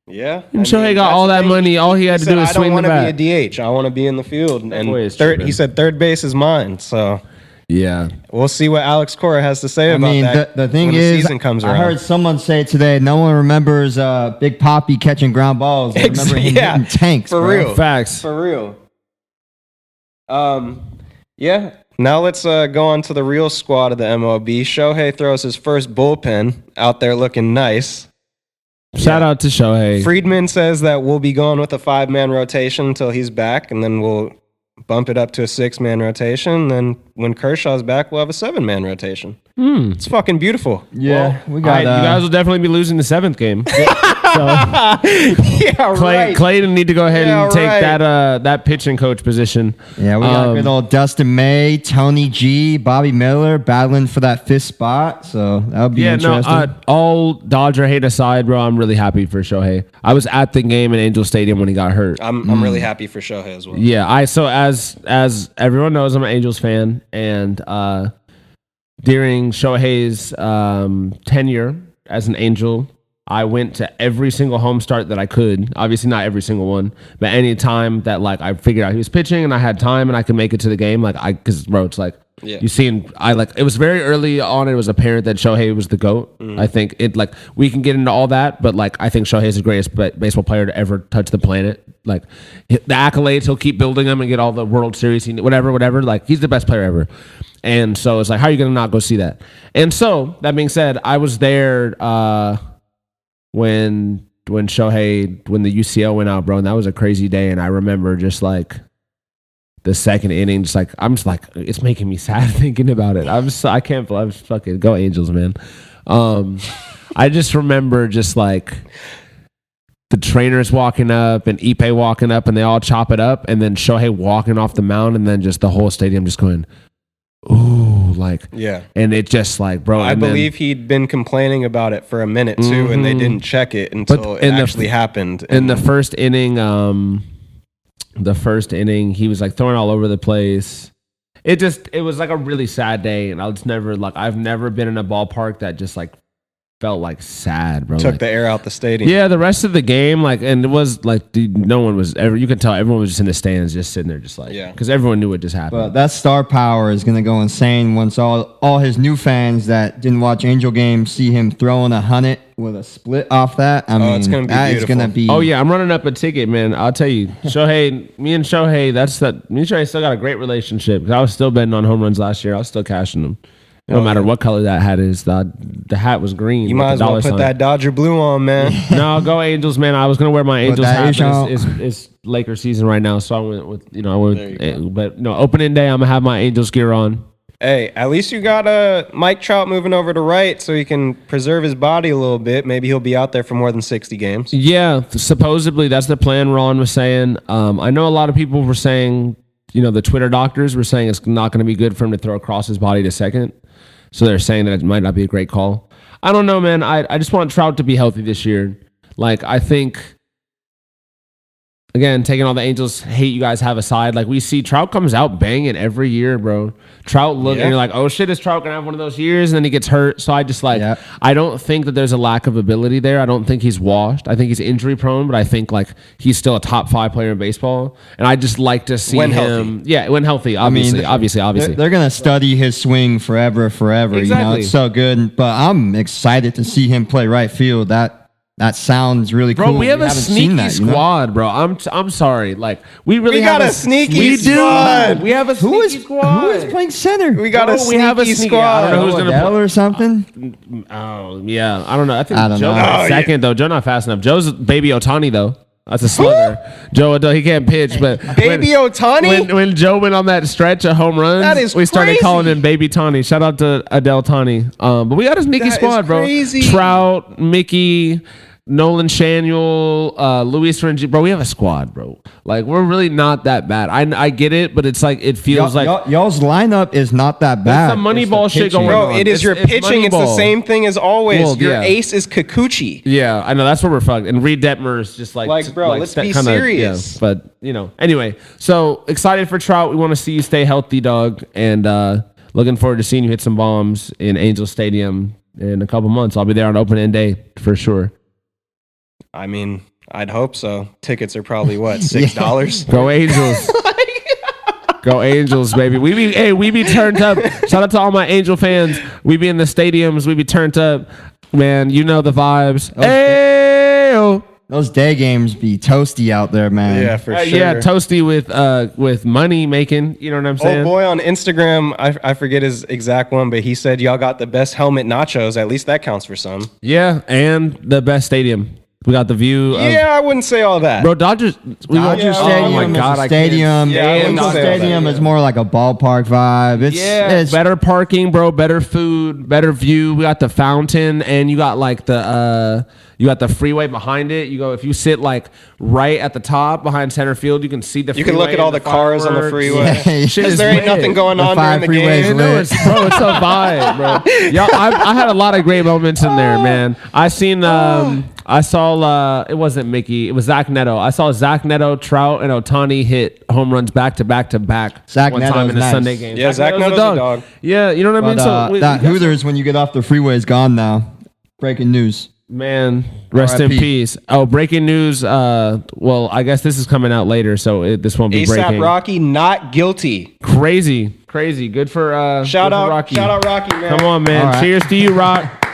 yeah. And Shohei got all that money. All he had to do was swing the I don't bat. want to be a DH. I want to be in the field. boy And is third, tripping. he said third base is mine. So yeah. we'll see what Alex Cora has to say I about mean, that. the thing when is, the season comes I around. heard someone say today, no one remembers Big Poppy catching ground balls. They remember him hitting tanks, for bro. real. Facts. For real. Yeah. Now let's go on to the real squad of the MLB. Shohei throws his first bullpen out there looking nice. Shout out to Shohei. Friedman says that we'll be going with a 5-man rotation until he's back, and then we'll bump it up to a 6-man rotation. Then when Kershaw's back, we'll have a 7-man rotation. It's fucking beautiful. Yeah, we All got right, you guys will definitely be losing the 7th game. So Yeah, right. Clayton need to go ahead Yeah, and take right. that pitching coach position. Yeah, we got good old Dustin May, Tony G, Bobby Miller battling for that 5th spot. So that'll be Yeah, no. interesting. All Dodger hate aside, bro, I'm really happy for Shohei. I was at the game in Angel Stadium when he got hurt. I'm really happy for Shohei as well. Yeah, so as everyone knows, I'm an Angels fan, and during Shohei's tenure as an Angel, I went to every single home start that I could. Obviously, not every single one, but any time that like I figured out he was pitching and I had time and I could make it to the game, because bro, it's like Yeah. you seen. It was very early on. It was apparent that Shohei was the GOAT. I think we can get into all that, but like I think Shohei is the greatest baseball player to ever touch the planet. Like the accolades, he'll keep building them and get all the World Series, whatever. Like he's the best player ever. And so it's like, how are you going to not go see that? And so that being said, I was there when the UCL went out, bro, and that was a crazy day. And I remember just like the second inning, I'm just like, it's making me sad thinking about it. I can't believe, I'm fucking go Angels, man. I just remember just like the trainers walking up and Ipe walking up and they all chop it up, and then Shohei walking off the mound, and then just the whole stadium just going, ooh, like, Yeah. and it just like, bro, I and then- believe he'd been complaining about it for a minute too, and they didn't check it until it in the- actually happened. in the first inning, he was like throwing all over the place. It was like a really sad day, and I've never been in a ballpark that just like felt like sad, bro. Took Like, the air out the stadium. yeah, the rest of the game, like, and it was like, dude, no one was ever. You could tell everyone was just in the stands, just sitting there, just like, Yeah. because everyone knew what just happened. But that star power is gonna go insane once all his new fans that didn't watch Angel games see him throwing 100 with a split off that. I mean, it's gonna be that is beautiful. gonna be. Oh yeah, I'm running up a ticket, man. I'll tell you, Shohei, me and Shohei, me and Shohei still got a great relationship. 'Cause I was still betting on home runs last year. I was still cashing them. It don't matter what color that hat is. The hat was green. You with might the as well dollar put sign. that Dodger blue on, man. No, go Angels, man. I was gonna wear my Angels that hat, is but y'all. it's Lakers season right now, so I went with I went There you with, but opening day, I'm gonna have my Angels gear on. Hey, at least you got Mike Trout moving over to right so he can preserve his body a little bit. Maybe he'll be out there for more than 60 games. Yeah, supposedly that's the plan. Ron was saying. I know a lot of people were saying, the Twitter doctors were saying it's not going to be good for him to throw across his body to second. So they're saying that it might not be a great call. I don't know, man. I just want Trout to be healthy this year. Like, I think, again, taking all the Angels hate you guys have aside, like, we see Trout comes out banging every year, bro. Trout look, Yeah. and you're like, oh shit, is Trout gonna have one of those years? And then he gets hurt. So I just Yeah. I don't think that there's a lack of ability there. I don't think he's washed. I think he's injury prone, but I think like he's still a top 5 player in baseball. And I just like to see When him. healthy. Yeah, when healthy, obviously. They're gonna study his swing forever. Exactly. It's so good. But I'm excited to see him play right field. That sounds really Bro, cool. we have a haven't sneaky seen that, squad, bro. I'm sorry. Like, we really We have got a sneaky we do. squad. We have a Who sneaky is squad. who is playing center? We got a Bro, we have a sneaky sneaky- I don't know squad. who's gonna Odell play. or something? Oh, yeah. I don't know. I think I don't Joe know. got Oh, second, though. Joe not fast enough. Joe's baby Otani, though. That's a slugger. Joe Adele, he can't pitch, but Baby Ohtani? When Joe went on that stretch of home runs, That is we started crazy. calling him Baby Tawny. Shout out to Adele Tawny. But we got a sneaky That is squad, bro. crazy. Trout, Mickey, Nolan Shanuel, Luis Rengi. Bro, we have a squad, bro. Like, we're really not that bad. I get it, but it's like, it feels like y'all's lineup is not that bad. the money It's ball the shit pitching. going Bro, on. it is your pitching. It's the Moneyball. same thing as always. Well, Your yeah. ace is Kikuchi. Yeah, I know that's where we're fucked. And Reed Detmer is just like, Like, bro, let's be kinda- serious. Yeah, but anyway, so excited for Trout. We want to see you stay healthy, dog, and looking forward to seeing you hit some bombs in Angel Stadium in a couple months. I'll be there on opening day for sure. I mean, I'd hope so. Tickets are probably what, $6? Go Angels. Go Angels, baby. We be turned up. Shout out to all my Angel fans. We be in the stadiums. We be turned up. Man, you know the vibes. Hey, Those day games be toasty out there, man. Yeah, for sure. yeah, toasty with money making. You know what I'm saying? Oh boy, on Instagram, I forget his exact one, but he said y'all got the best helmet nachos. At least that counts for some. Yeah, and the best stadium. We got the view. Of, Yeah, I wouldn't say all that. bro. Dodgers. Dodger Yeah, Stadium Oh my is god, a I can't stadium. Yeah, I wouldn't Angel say all that, Stadium yeah. is more like a ballpark vibe. It's better parking, bro. Better food, better view. We got the fountain, and you got like the freeway behind it. You go if you sit like right at the top behind center field, you can see the. You can look freeway at all and the cars on the fireworks. freeway. Yeah. Shit Because is there ain't lit. nothing going The on five during the freeways game. lit. No, it's a vibe, bro. Y'all, I had a lot of great moments in there, man. I seen, I saw, it wasn't Mickey, it was Zach Neto. I saw Zach Neto, Trout, and Otani hit home runs back to back to back. Zach one time Neto's in the nice. Sunday game. Yeah, Zach Neto's a dog. Yeah, you know what I mean. But, that Hooters when you get off the freeway is gone now. Breaking news. man, rest in RIP. peace. Oh, breaking news. Well, I guess this is coming out later, so this won't be ASAP breaking. Rocky not guilty. Crazy. Good for Shout good for out, Rocky. shout out Rocky, man. Come on, man. All right. Cheers to you, Rock.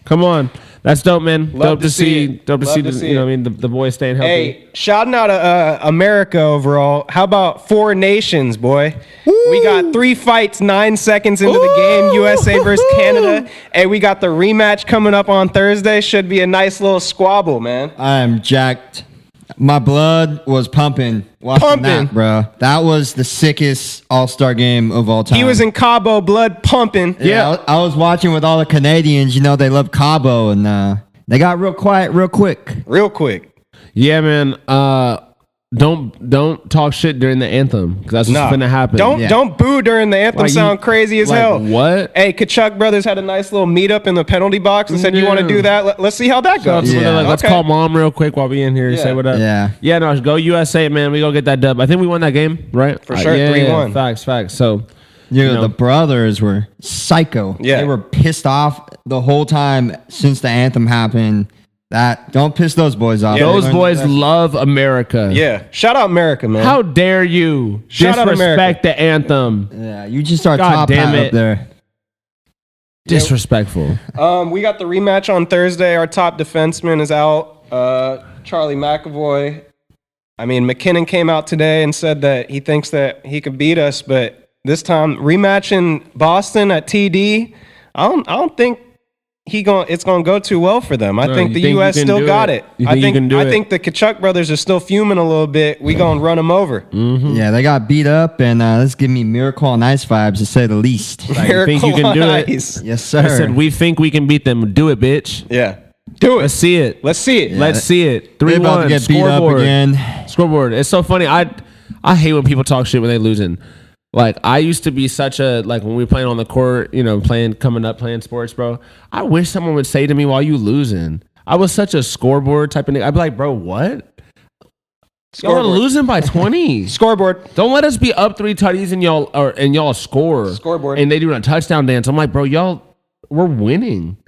Come on. That's dope, man. Love dope to see it. Dope to Love see to the, see you know it. what I mean, the boys staying healthy. Hey, shouting out America overall. How about 4 nations, boy? We got 3 fights, 9 seconds into the game. USA versus Canada. Hey, we got the rematch coming up on Thursday. Should be a nice little squabble, man. I am jacked. My blood was pumping watching Pumping. that, bro. That was the sickest All-Star game of all time. He was in Cabo, blood pumping. Yeah, I was watching with all the Canadians. You know, they love Cabo, and they got real quiet real quick. Real quick. Yeah, man. Don't talk shit during the anthem because that's what's Nah. gonna happen. Don't boo during the anthem. Like, you- Sound crazy as like, hell. what? Hey, Kachuk Brothers had a nice little meetup in the penalty box and said, "You want to Yeah. do that? Let's see how that So goes." they're like, let's Okay. call mom real quick while we in here. Yeah. Say what up. Yeah. Yeah. No, go USA, man. We go get that dub. I think we won that game, right? For sure, Yeah, 3-1. Facts. So Dude, the brothers were psycho. Yeah. They were pissed off the whole time since the anthem happened. Don't piss those boys off. Yeah, Those They learned boys that. love America. Yeah. Shout out America, man. How dare you Shout out disrespect the anthem? Yeah, you just start God top damn hat it. up there. Disrespectful. We got the rematch on Thursday. Our top defenseman is out. Charlie McAvoy. I mean, McKinnon came out today and said that he thinks that he could beat us, but this time rematch in Boston at TD, I don't think it's gonna go too well for them. I No, think you the think you U.S. can still do got it? it. You I think you can do I it? think the Kachuk brothers are still fuming a little bit. We gonna run them over. Yeah, they got beat up, and let's give me Miracle on Ice vibes to say the least. You think you can do it? Ice. Yes, sir. I said, we think we can beat them. Do it, bitch. Yeah, do it. Let's see it. Let's see it. Let's see it. They're about to 3-1. get beat up Scoreboard. again. Scoreboard. It's so funny. I hate when people talk shit when they losing. Like, I used to be such a, like, when we were playing on the court, you know, playing sports, bro. I wish someone would say to me, while you losing. I was such a scoreboard type of nigga. I'd be like, bro, what? Y'all are Scoreboard. losing by 20. Scoreboard. Don't let us be up 3 tutties and y'all score. Scoreboard. And they do a touchdown dance. I'm like, bro, we're winning.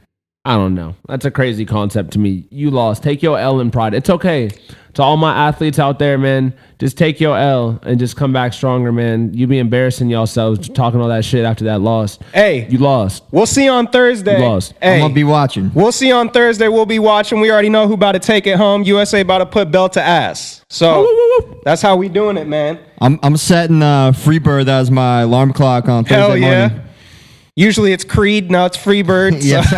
I don't know. That's a crazy concept to me. You lost. Take your L in pride. It's okay. To all my athletes out there, man, just take your L and just come back stronger, man. You be embarrassing yourselves talking all that shit after that loss. Hey, You lost. we'll see on Thursday. You lost. Hey, I'm going to be watching. we'll see on Thursday. We'll be watching. We already know who about to take it home. USA about to put belt to ass. So that's how we doing it, man. I'm setting Freebird as my alarm clock on Thursday Hell yeah. morning. Usually it's Creed. Now it's Freebird. So. Yes.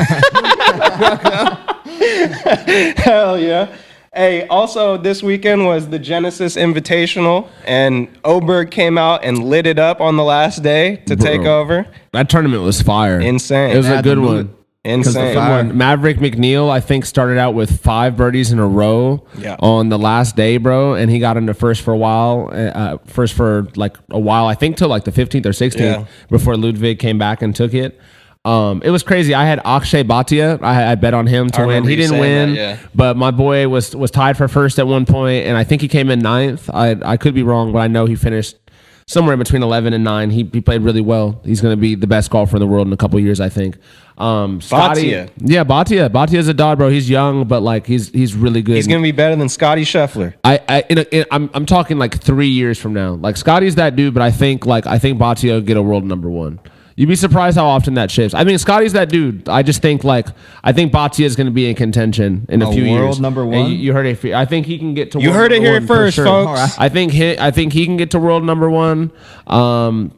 Hell yeah. Hey, also this weekend was the Genesis Invitational, and Oberg came out and lit it up on the last day to take over. That tournament was fire. Insane. It was a Had good to one. move Insane. the fire. Maverick McNeil, I think, started out with 5 birdies in a row Yeah. on the last day, bro, and he got into first for a while, first for like a while, I think till like the 15th or 16th Yeah. before Ludwig came back and took it. It was crazy. I had Akshay Bhatia. I bet on him to I win. remember He you didn't saying win, that, yeah. but my boy was tied for first at one point, and I think he came in 9th. I could be wrong, but I know he finished somewhere in between 11 and 9. He played really well. He's going to be the best golfer in the world in a couple years, I think. Scotty, Bhatia. yeah, Bhatia. Bhatia's a dog, bro. He's young, but like he's really good. He's gonna be better than Scotty Scheffler. I'm talking like 3 years from now. Like Scotty's that dude, but I think Bhatia will get a world number 1. You'd be surprised how often that shifts. I mean, Scotty's that dude. I just think Bhatia is going to be in contention in a few years. world number 1? And you heard it. I think he can get to. You world heard it number here 1 for first, sure. folks. I think he can get to world number 1.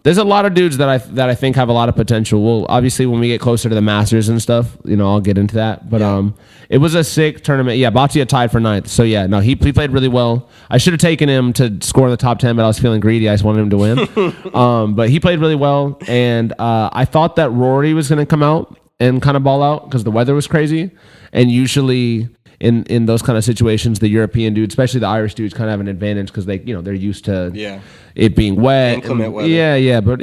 There's a lot of dudes that I think have a lot of potential. Well, obviously when we get closer to the Masters and stuff, you know, I'll get into that. But it was a sick tournament. Yeah, Bhatia tied for 9th. So yeah, no, he played really well. I should have taken him to score in the top 10, but I was feeling greedy. I just wanted him to win. But he played really well, and I thought that Rory was going to come out and kind of ball out because the weather was crazy, and usually in those kind of situations, the European dudes, especially the Irish dudes, kind of have an advantage because they're used to it being wet, Inclement weather. Yeah, but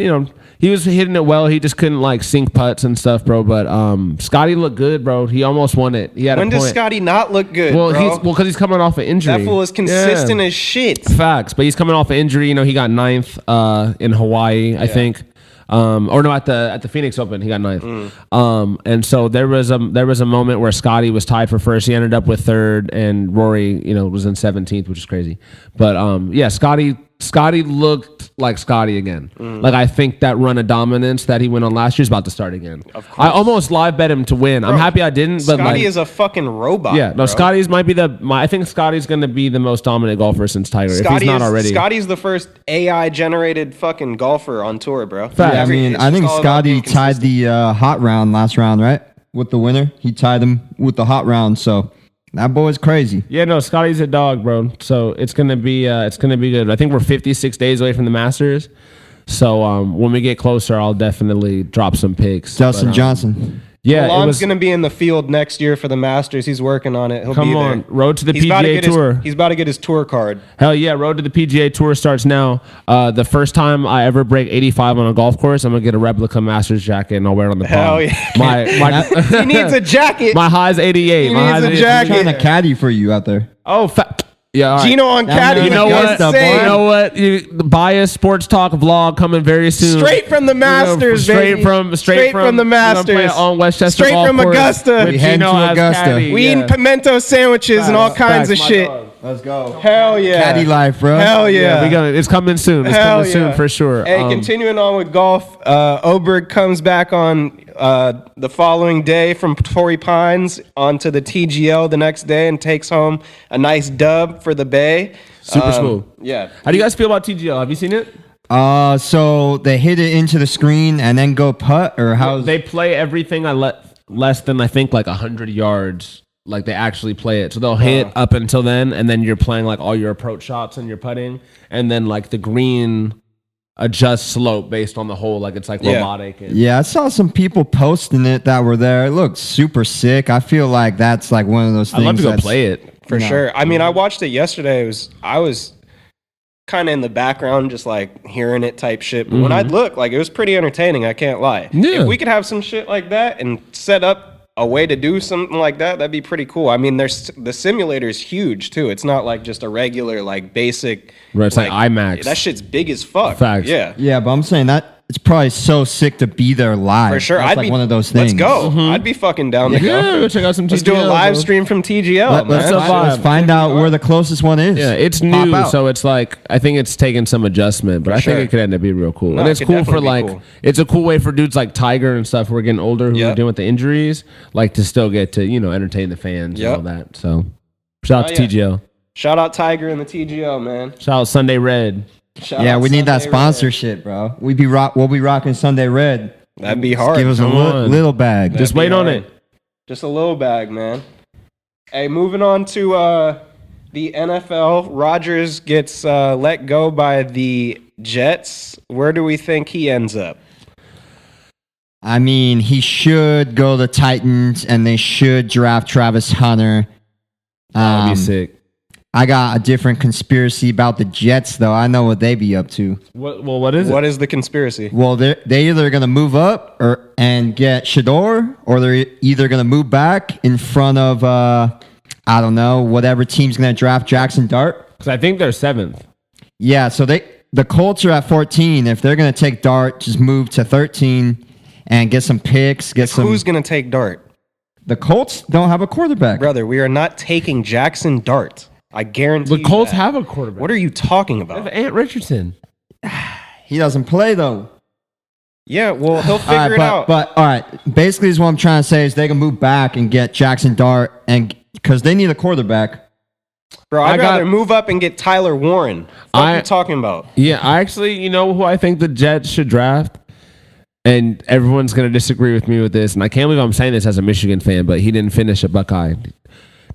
he was hitting it well. He just couldn't like sink putts and stuff, bro. But Scotty looked good, bro. He almost won it. He had When a does point. Scotty not look good, Well, bro? because he's coming off an injury. That fool is consistent Yeah. as shit. Facts, but he's coming off an injury. You know, he got 9th in Hawaii, I think. Or no, at the Phoenix Open, he got 9th. And so there was a moment where Scotty was tied for first. He ended up with 3rd, and Rory, was in 17th, which is crazy. But yeah, Scotty looked like Scotty again. Like I think that run of dominance that he went on last year is about to start again. Of course. I almost live bet him to win. I'm happy I didn't. But Scotty like, is a fucking robot. yeah, no, bro. Scotty's might be I think Scotty's going to be the most dominant golfer since Tiger. if he's not already. Scotty's the first AI generated fucking golfer on tour, bro. Fact. Yeah, I mean, It's I just think all about Scotty being tied consistent. the hot round last round, right? With the winner. He tied him with the hot round. So that boy's crazy. Yeah, no, Scotty's a dog, bro. So it's gonna be good. I think we're 56 days away from the Masters. So when we get closer, I'll definitely drop some picks. Justin But, Johnson. Yeah, it Milan's was. gonna be in the field next year for the Masters. He's working on it. He'll Come be on, there. road to the He's about to PGA get his- Tour. he's about to get his tour card. Hell yeah, road to the PGA Tour starts now. The first time I ever break 85 on a golf course, I'm gonna get a replica Masters jacket and I'll wear it on the Hell pod. yeah. He needs a jacket. My high's 88. He My needs high's a 88. jacket. Trying to caddy for you out there. Oh, Yeah, all right. Gino on That Caddy. man You know what? Augusta, Insane. You know what? The Bias Sports Talk vlog coming very soon. Straight from the Masters, straight baby. from the we're gonna play Masters. it on Westchester Straight Golf from Course Augusta. with We heading Gino to as Augusta. caddy. We eating pimento sandwiches and all kinds of my shit. dog. Let's go. Hell yeah. Caddy life, bro. Hell yeah. We gonna. It's coming soon. It's Hell coming soon yeah. for sure. Hey, continuing on with golf, Oberg comes back on the following day from Torrey Pines onto the TGL the next day and takes home a nice dub for the Bay. Super smooth. Yeah. How do you guys feel about TGL? Have you seen it? So they hit it into the screen and then go putt, or how? They play everything less than I think like 100 yards. Like they actually play it, so they'll hit up until then, and then you're playing like all your approach shots and your putting, and then like the green adjusts slope based on the hole, like it's like Yeah. robotic. And Yeah, I saw some people posting it that were there. It looked super sick. I feel like that's like one of those I'd things. love to go that's- play it. For sure. I mean, I watched it yesterday. I was kind of in the background, just like hearing it type shit. But when I looked, like it was pretty entertaining. I can't lie. Yeah. If we could have some shit like that and set up a way to do something like that, that'd be pretty cool. I mean, the simulator is huge too. It's not like just a regular like basic. Right, it's like IMAX. That shit's big as fuck. Facts. Yeah. Yeah, but I'm saying that it's probably so sick to be there live. For sure. That's I'd like be one of those things. Let's go. I'd be fucking down to Yeah, go. go check out some Let's do a TGL, live bro. stream from TGL. Let's man. a vibe. let's find out where the closest one is. Yeah, it's Pop new, out. so it's like I think it's taking some adjustment, but I sure. think it could end up being real cool. No, and it it's could cool for definitely be like cool. it's a cool way for dudes like Tiger and stuff who are getting older who Yep. are dealing with the injuries, like to still get to entertain the fans Yep. and all that. So shout out Oh, to yeah. TGL. Shout out Tiger and the TGL, man. Shout out Sunday Red. Shout Yeah, out we need that Sunday Red. sponsorship, bro. We'll be rocking Sunday Red. That'd be hard. Give us a Come on. little bag. Just That'd wait be on hard. it. Just a little bag, man. Hey, moving on to the NFL. Rodgers gets let go by the Jets. Where do we think he ends up? I mean, he should go to Titans, and they should draft Travis Hunter. That'd be sick. I got a different conspiracy about the Jets, though. I know what they be up to. What is What is the conspiracy? Well, they either gonna move up and get Shador, or they're either gonna move back in front of I don't know, whatever team's gonna draft Jackson Dart. Because I think they're 7th. Yeah, so the Colts are at 14. If they're gonna take Dart, just move to 13 and get some picks. Who's going to take Dart? The Colts don't have a quarterback. Brother, we are not taking Jackson Dart. I guarantee The Colts you that. have a quarterback. What are you talking They have about? Ant Richardson. He doesn't play though. Yeah, well, he'll All figure right, it out. but all right. Basically, is what I'm trying to say is they can move back and get Jackson Dart, and because they need a quarterback. Bro, I I'd got- rather move up and get Tyler Warren. What are I- you talking about? Yeah, I actually, who I think the Jets should draft? And everyone's going to disagree with me with this. And I can't believe I'm saying this as a Michigan fan, but he didn't finish a Buckeye.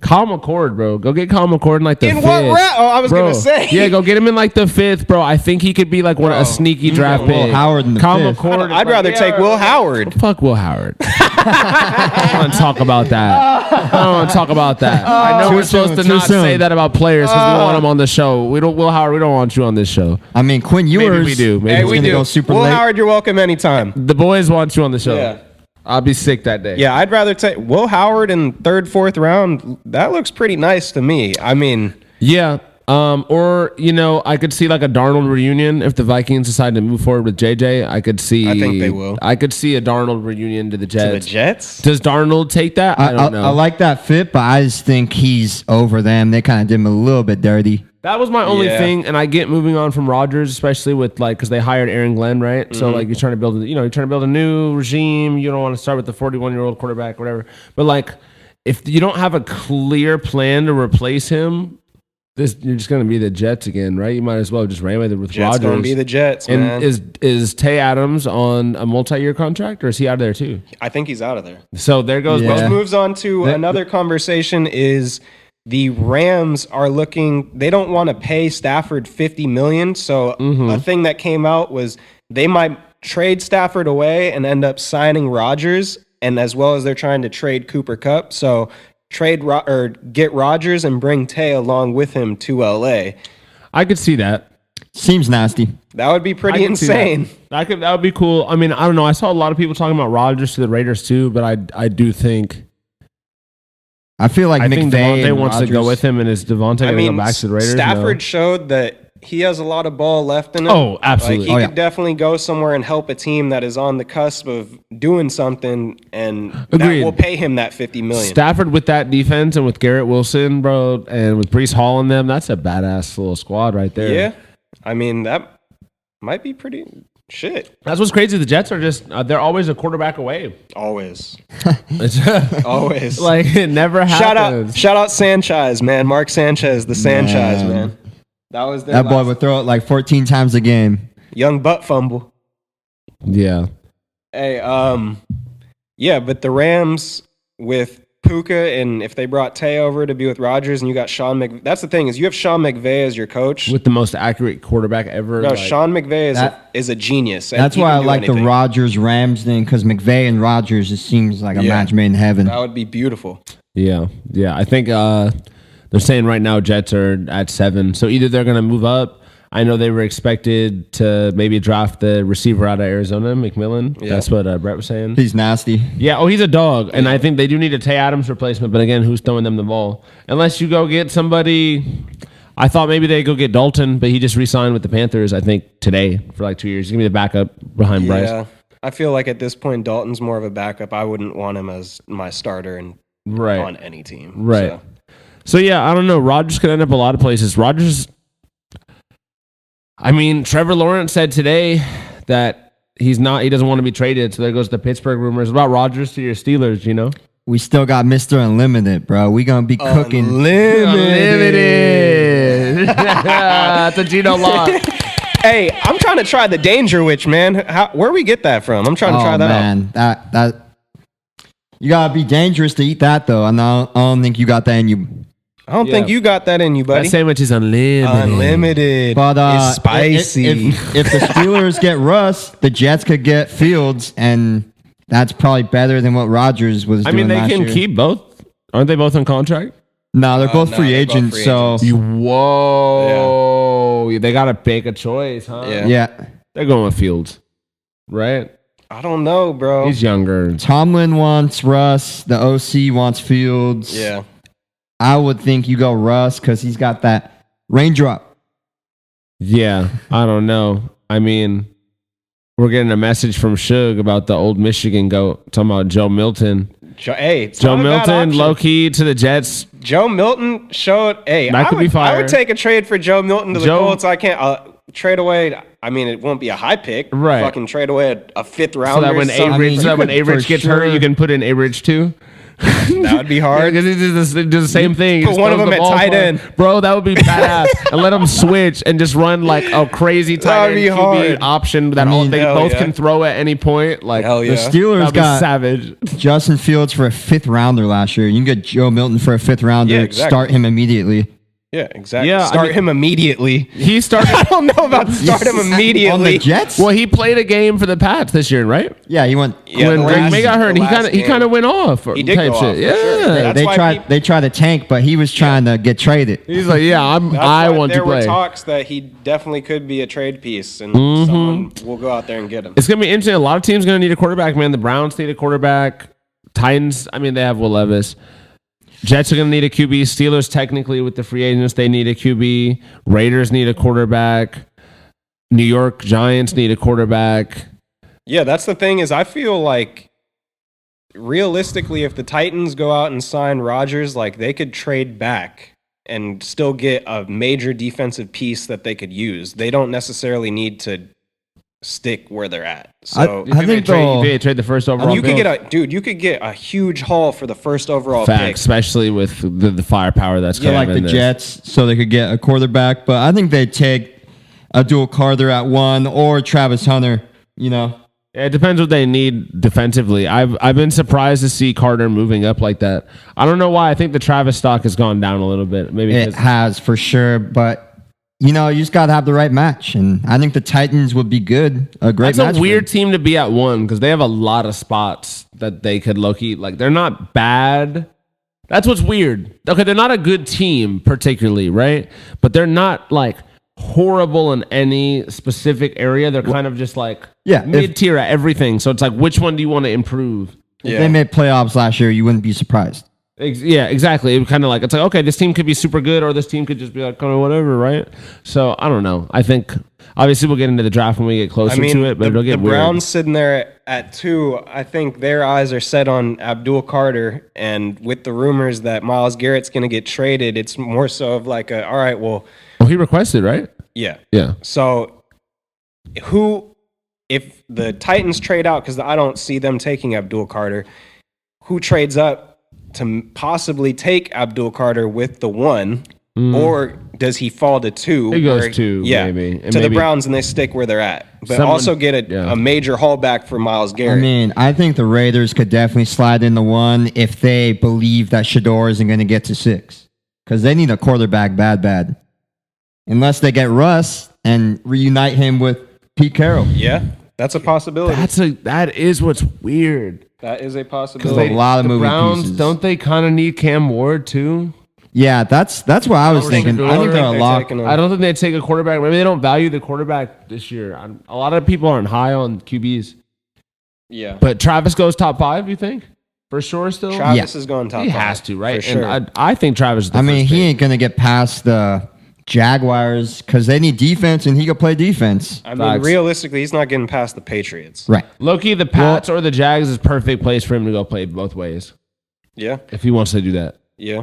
Kyle McCord, bro. Go get Kyle McCord in like the In 5th. what round? Oh, I was Bro, going to say. Yeah, go get him in like the 5th, bro. I think he could be like a sneaky draft Will pick. Howard in the Kyle 5th. McCord. I'd rather take Will Howard. Fuck Will Howard. I don't want to talk about that. I don't want to talk about that. I know Too we're supposed to soon, too not soon. say that about players because we want them on the show. Will Howard, we don't want you on this show. I mean, Quinn Ewers. we do. Maybe Hey, He's we gonna do. go super Will late. Howard, you're welcome anytime. The boys want you on the show. Yeah. I'll be sick that day. Yeah, I'd rather take Will Howard in 3rd, 4th round. That looks pretty nice to me. I mean, Yeah. Or I could see like a Darnold reunion if the Vikings decide to move forward with JJ. I could see. I think they will. I could see a Darnold reunion to the to Jets. the Jets? Does Darnold take that? I don't know. I like that fit, but I just think he's over them. They kind of did him a little bit dirty. That was my only Yeah. thing, and I get moving on from Rodgers, especially with because they hired Aaron Glenn, right? Mm-hmm. So you're trying to build, you're trying to build a new regime. You don't want to start with the 41-year-old quarterback, whatever. But if you don't have a clear plan to replace him, you're just going to be the Jets again, right? You might as well just ran with it with Jets Rodgers. going to be the Jets, and man. is Tay Adams on a multi-year contract, or is he out of there too? I think he's out of there. So there goes. Yeah. Which moves on to another conversation is the Rams are looking, they don't want to pay Stafford $50 million. So a thing that came out was they might trade Stafford away and end up signing Rodgers, and as well as they're trying to trade Cooper Kupp. So get Rodgers and bring Tay along with him to LA. I could see that. Seems nasty. That would be pretty I can see that. insane. That would be cool. I mean, I don't know. I saw a lot of people talking about Rodgers to the Raiders too, but I do think I feel like I think McVay Devontae and wants to go Rodgers- with him, and is Devontae I going to mean, go back to the Raiders? Stafford No. showed that he has a lot of ball left in him. Oh, absolutely. Like, he Oh, yeah. could definitely go somewhere and help a team that is on the cusp of doing something, and Agreed. that will pay him that $50 million. Stafford with that defense and with Garrett Wilson, bro, and with Brees Hall and them, that's a badass little squad right there. Yeah, I mean that might be pretty shit. That's what's crazy. The Jets are just, they're always a quarterback away. Always, It's always. like, it never happens. shout out Sanchez, man. Mark Sanchez, the Sanchez, man. That was their That boy last- would throw it like 14 times a game. young butt fumble. Yeah. Hey, yeah, but the Rams with Puka, and if they brought Tay over to be with Rodgers, and you got Sean McVay. That's the thing, is you have Sean McVay as your coach. With the most accurate quarterback ever. No, like- Sean McVay That- is a genius. and That's he why can I do like the anything. Rodgers Rams thing, because McVay and Rodgers, it seems like a Yeah. match made in heaven. That would be beautiful. Yeah. Yeah. I think they're saying right now Jets are at 7. So either they're going to move up. I know they were expected to maybe draft the receiver out of Arizona, McMillan. Yeah. That's what Brett was saying. He's nasty. Yeah, oh, he's a dog, and I think they do need a Tay Adams replacement. But again, who's throwing them the ball? Unless you go get somebody. I thought maybe they go get Dalton, but he just re-signed with the Panthers. I think today for like 2 years. He's gonna be the backup behind Bryce. Yeah, I feel like at this point Dalton's more of a backup. I wouldn't want him as my starter and Right, on any team. right. So, So yeah, I don't know. Rodgers could end up a lot of places. Rodgers. I mean, Trevor Lawrence said today that he doesn't want to be traded. So there goes the Pittsburgh rumors about Rodgers to your Steelers. You know, We still got Mr. Unlimited, bro. We gonna be cooking. unlimited. That's a Gino lock. hey, I'm trying to try the Danger Witch, man. Where we get that from? I'm trying to try that out. man, that you gotta be dangerous to eat that though. And I don't think you got that in you. I don't think Yeah. you got that in you, buddy. That sandwich is unlimited. Unlimited. But it's spicy. If the Steelers get Russ, the Jets could get Fields, and that's probably better than what Rodgers was I doing mean, they last can year. keep both. Aren't they both on contract? No, they're both no, free they're both agents. free So agents. Whoa. They got to pick a choice, huh? Yeah. yeah, They're going with Fields, right? I don't know, bro. He's younger. Tomlin wants Russ. The OC wants Fields. Yeah. I would think you go Russ because he's got that raindrop. Yeah, I don't know. I mean, we're getting a message from Suge about the old Michigan goat, talking about Joe Milton. It's Joe not a bad Milton, option. low key to the Jets. Joe Milton showed. Hey, That could be I fire. would take a trade for Joe Milton to the Joe- Colts. I can't trade away. I mean, it won't be a high pick. Right. Fucking trade away a fifth So rounder. that when something. A-Ridge, you so that when could A-Ridge for gets hurt, sure- you can put in A-Ridge too. that would be hard. Because he does the same thing. He Put just one of throws them the at ball tight for end. him. Bro, that would be badass. And let them switch and just run like a crazy tight That'd end be QB hard. option that mean, they hell both yeah. can throw at any point. Like, Hell The yeah. Steelers that'd be got savage. Justin Fields for a fifth rounder last year. You can get Joe Milton for a fifth rounder. Yeah, exactly. Start him immediately. Yeah, exactly. Yeah, I Start mean- him immediately. He started. I don't know about start him On immediately. the Jets? Well, he played a game for the Pats this year, right? Yeah, he went. Yeah, when the Drake last- May got hurt, the he last game. kind of went off. He did type go shit. off, for Yeah. sure. That's They why tried to tank, but he was trying to get traded. He's like, yeah, I That's why want to there were play. talks that he definitely could be a trade piece, and Mm-hmm. someone will go out there and get him. It's gonna be interesting. A lot of teams gonna need a quarterback, man. The Browns need a quarterback. Titans, I mean, they have Will Levis. Jets are gonna need a QB. Steelers, technically, with the free agents, they need a QB. Raiders need a quarterback. New York Giants need a quarterback. Yeah, that's the thing is I feel like realistically, if the Titans go out and sign Rodgers, like they could trade back and still get a major defensive piece that they could use. They don't necessarily need to stick where they're at. So I think they'll. They trade the first overall. you could pick. get a huge haul for the first overall Facts, pick. especially with the firepower that's Feel coming like in the this. Jets, so they could get a quarterback. But I think they'd take a dual Carter at 1 or Travis Hunter. You know, Yeah, it depends what they need defensively. I've been surprised to see Carter moving up like that. I don't know why. I think the Travis stock has gone down a little bit. Maybe it 'cause- has for sure. But you know, you just got to have the right match, and I think the Titans would be good. A great that's match. a for weird them. team to be at 1 because they have a lot of spots that they could low-key. Like, they're not bad. That's what's weird. Okay, they're not a good team particularly, right? But they're not like horrible in any specific area. They're kind of just like Yeah, if- mid-tier at everything. So it's like, which one do you want to improve? If they made playoffs last year, you wouldn't be surprised. Yeah, exactly. It kind of like, it's like, okay, this team could be super good or this team could just be like kind of whatever, right? So I don't know. I think obviously we'll get into the draft when we get closer to it, but it'll get the weird. Browns sitting there at 2. I think their eyes are set on Abdul Carter, and with the rumors that Myles Garrett's going to get traded, it's more so of like, all right, well, He requested, right? yeah. Yeah. So if the Titans trade out, because I don't see them taking Abdul Carter, who trades up to possibly take Abdul Carter with the 1, or does he fall to 2? He goes 2, maybe. And to the maybe Browns, and they stick where they're at. But someone- also get a major haul back for Myles I Garrett. mean, I think the Raiders could definitely slide in the 1 if they believe that Shador isn't going to get to 6. Because they need a quarterback bad. Unless they get Russ and reunite him with Pete Carroll. Yeah, that's a possibility. that is what's weird. That is a There's possibility. a lot of The moving Browns, pieces. don't they kind of need Cam Ward too? Yeah, that's what I was thinking. Shador. I think they're a They're lock. taking him. I don't think they take a quarterback. Maybe they don't value the quarterback this year. A lot of people aren't high on QBs. Yeah. But Travis goes top 5, you think? For sure still? Travis is going top he 5. has to, right? For sure. And I think Travis is the I mean, first he pick. ain't going to get past the Jaguars because they need defense and he could play defense. I mean, Facts. realistically, he's not getting past the Patriots. Right. Low-key, the Pats or the Jags is perfect place for him to go play both ways Yeah. if he wants to do that. Yeah.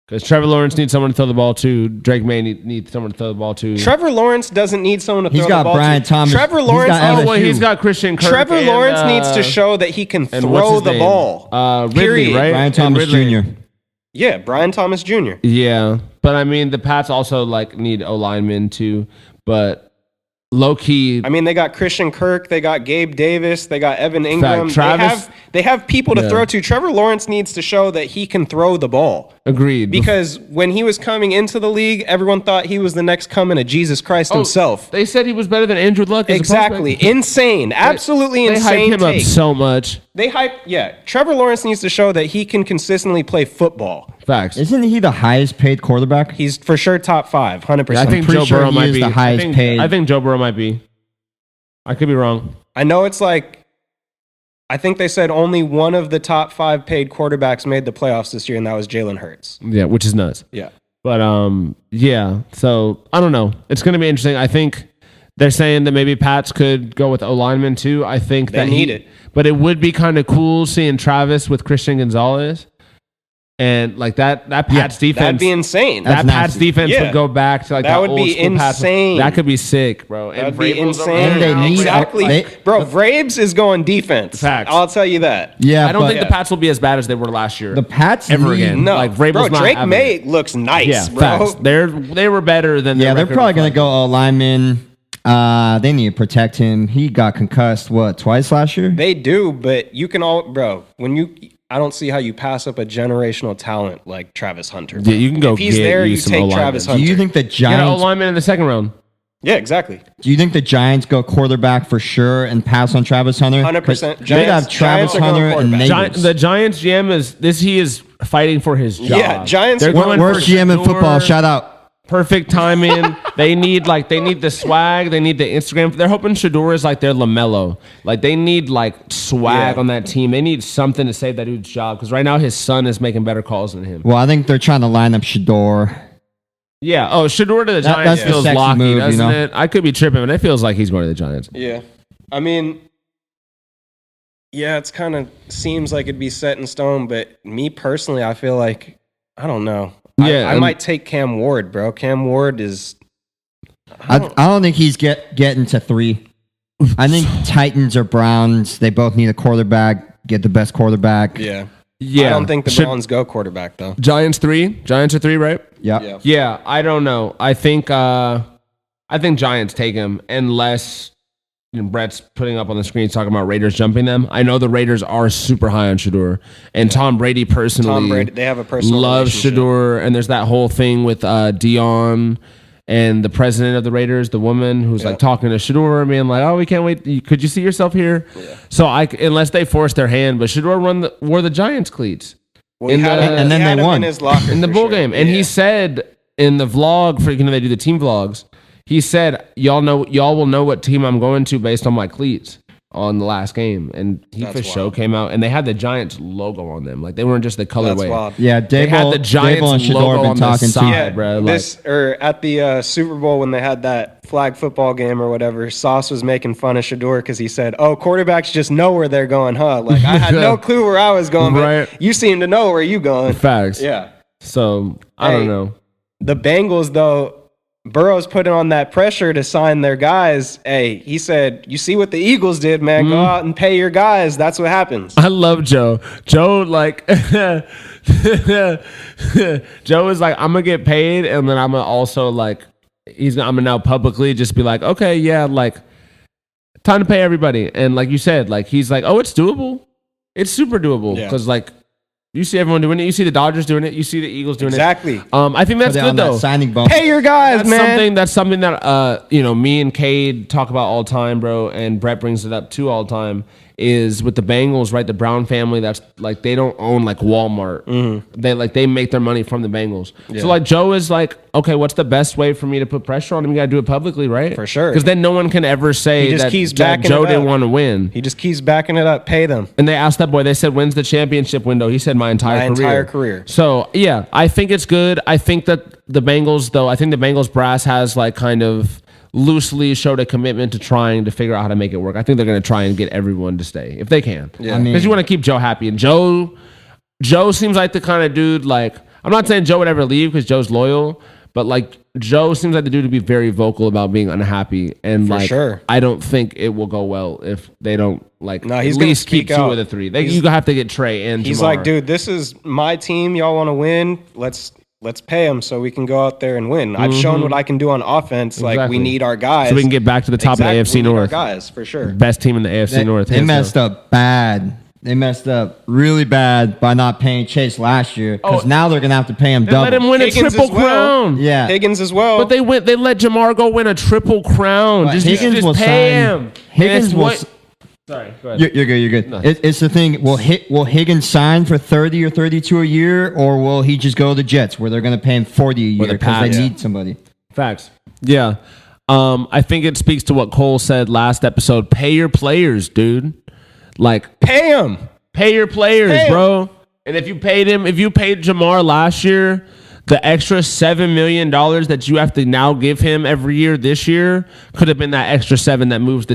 Because Trevor Lawrence needs someone to throw the ball to. Drake May needs someone to throw the ball to. Trevor Lawrence doesn't need someone to He's throw got the ball Brian to. Thomas. Trevor He's Lawrence. got Oh, well, LSU. he's got Christian Kirk. Trevor and, Lawrence needs to show that he can and what's throw his the name? ball. Ridley, Period. right? Brian And Thomas Ridley. Jr. Yeah, Brian Thomas Jr. Yeah, but I mean, the Pats also like need O linemen too. But low key, I mean, they got Christian Kirk, they got Gabe Davis, they got Evan Ingram. Travis- they have people to Yeah. throw to. Trevor Lawrence needs to show that he can throw the ball. agreed. Because when he was coming into the league, everyone thought he was the next coming of Jesus Christ himself. They said he was better than Andrew Luck. As a Exactly. prospect. Insane. Absolutely They hyped insane him up take. so much. Trevor Lawrence needs to show that he can consistently play football. Facts. Isn't he the highest paid quarterback? He's for sure top 5, 100%. I think pretty Joe sure Burrow he might is be the highest paid. I think Joe Burrow might be. I could be wrong. I know it's like, I think they said only one of the top 5 paid quarterbacks made the playoffs this year, and that was Jalen Hurts. Yeah, which is nuts. Yeah. But yeah. So I don't know. It's going to be interesting. I think they're saying that maybe Pats could go with O lineman too. I think They that need it. But it would be kind of cool seeing Travis with Christian Gonzalez, and like that Pats defense. That'd be insane. That That's Pats nasty. defense Yeah. would go back to like That that would old be school Pats- insane. That could be sick, bro. That'd And be Vrabel's over insane. there And they now. need- exactly. they- Bro, Vrabes is going defense. Facts. I'll tell you that. Yeah, I don't but think the Pats will be as bad as they were last year. the Pats ever need- again. No, Like, Vrabel's bro, not Drake having May it. looks nice, yeah, bro. facts. They were better than Yeah, their they're record probably going reflects. to go O lineman. They need to protect him. He got concussed, twice last year? They do, but you can I don't see how you pass up a generational talent like Travis Hunter. bro. Yeah, you can go If he's get there, you you some take O-linemen. Travis Do Hunter. you think the Get an O Giants? lineman in the second round. Yeah, exactly. Do you think the Giants go quarterback for sure and pass on Travis Hunter? 100%. They have Giants Travis are going Hunter and quarterback. Nabers. The Giants GM is this. He is fighting for his job. Yeah, Giants They're are going Worst for GM in Shador. football. Shout out. Perfect timing. they need the swag. They need the Instagram. They're hoping Shador is like their LaMelo. Like they need like swag Yeah. on that team. They need something to save that dude's job because right now his son is making better calls than him. Well, I think they're trying to line up Shador. Yeah. Oh, Shador to the That- Giants that's the feels sexy locky, move, you doesn't know? it? I could be tripping, but it feels like he's going to the Giants. Yeah. I mean, yeah, it's kind of seems like it'd be set in stone, but me personally, I feel like, I don't know. Yeah, I and- might take Cam Ward, bro. Cam Ward is. I don't think he's getting to 3. I think Titans or Browns, they both need a quarterback, get the best quarterback. Yeah. Yeah. I don't think the Should- Browns go quarterback, though. Giants 3. Giants are 3, right? Yep. Yeah. Yeah, I don't know. I think Giants take him unless Brett's putting up on the screen talking about Raiders jumping them. I know the Raiders are super high on Shador, and Tom Brady personally, Tom Brady, they have a personal loves relationship. Shador, and there's that whole thing with Dion and the president of the Raiders, the woman who's like talking to Shador and being like, "Oh, we can't wait. Could you see yourself here?" Yeah. So unless they force their hand, but Shador wore the Giants cleats Well, he in had the- him- and then he had they him won. in his locker in the for bowl sure. game, and Yeah. he said in the vlog for they do the team vlogs. He said, y'all will know what team I'm going to based on my cleats. on the last game, and he That's for show wild. came out, and they had the Giants logo on them. Like they weren't just the colorway. That's wild. Yeah, They had the Giants Dable and Shador logo been on the talking to. side. Yeah, bro, like- this or at the Super Bowl when they had that flag football game or whatever, Sauce was making fun of Shador because he said, "Oh, quarterbacks just know where they're going, huh?" Like I had no clue where I was going, but Right. you seem to know where you going. Facts. Yeah. So I Hey. don't know. The Bengals, though, Burrow's putting on that pressure to sign their guys. Hey, he said, "You see what the Eagles did, man? Go out and pay your guys. That's what happens." I love Joe. Joe, like, Joe is like, I'm gonna get paid, and then I'm gonna also like, I'm gonna now publicly just be like, okay, yeah, like, time to pay everybody. And like you said, like, he's like, oh, it's doable. It's super doable Yeah. because like, you see everyone doing it. You see the Dodgers doing it. You see the Eagles doing Exactly. it. I think that's Put it good on that though. signing bonus. Pay your guys, That's something that me and Cade talk about all the time, bro, and Brett brings it up too all the time, is with the Bengals, right? The Brown family, that's like they don't own like Walmart. They make their money from the Bengals. So like Joe is like, okay, what's the best way for me to put pressure on him? You gotta do it publicly, right? For sure. Because then no one can ever say He just that, keeps that backing Joe it didn't up. want to win. He just keeps backing it up. Pay them. And they asked that boy, they said, when's the championship window? He said, my entire career. So, yeah, I think it's good. I think that the Bengals, though, I think the Bengals brass has like kind of loosely showed a commitment to trying to figure out how to make it work. I think they're going to try and get everyone to stay if they can. Yeah. I mean- Because you want to keep Joe happy. And Joe seems like the kind of dude, like, I'm not saying Joe would ever leave because Joe's loyal, but like Joe seems like the dude to be very vocal about being unhappy. And For like, sure. I don't think it will go well if they don't like No, at he's gonna least keep speak two out. of the three. He's- You have to get Trey and He's Jamar. like, dude, this is my team. Y'all want to win? Let's pay them so we can go out there and win. I've shown what I can do on offense. Like Exactly. we need our guys So we can get back to the top Exactly, of the we AFC need our North. guys for sure. Best team in the AFC North. They hands messed down. up bad. They messed up really bad by not paying Chase last year because Oh. now they're gonna have to pay him They double. let him win Higgins a triple as well. crown. Yeah, Higgins as well. But they let Jamar go win a triple crown. But Just Higgins will pay sign- him. Higgins And will what- s- Sorry, go ahead. You're good. You're good. No. It's the thing. Will Higgins sign for 30 or 32 a year, or will he just go to the Jets where they're going to pay him 40 a year the because they Pats. need somebody? Facts. Yeah. I think it speaks to what Cole said last episode. Pay your players, dude. Like, pay them. pay your players, Pay 'em. bro. And if you paid Jamar last year, the extra $7 million that you have to now give him every year this year could have been that extra 7 that moves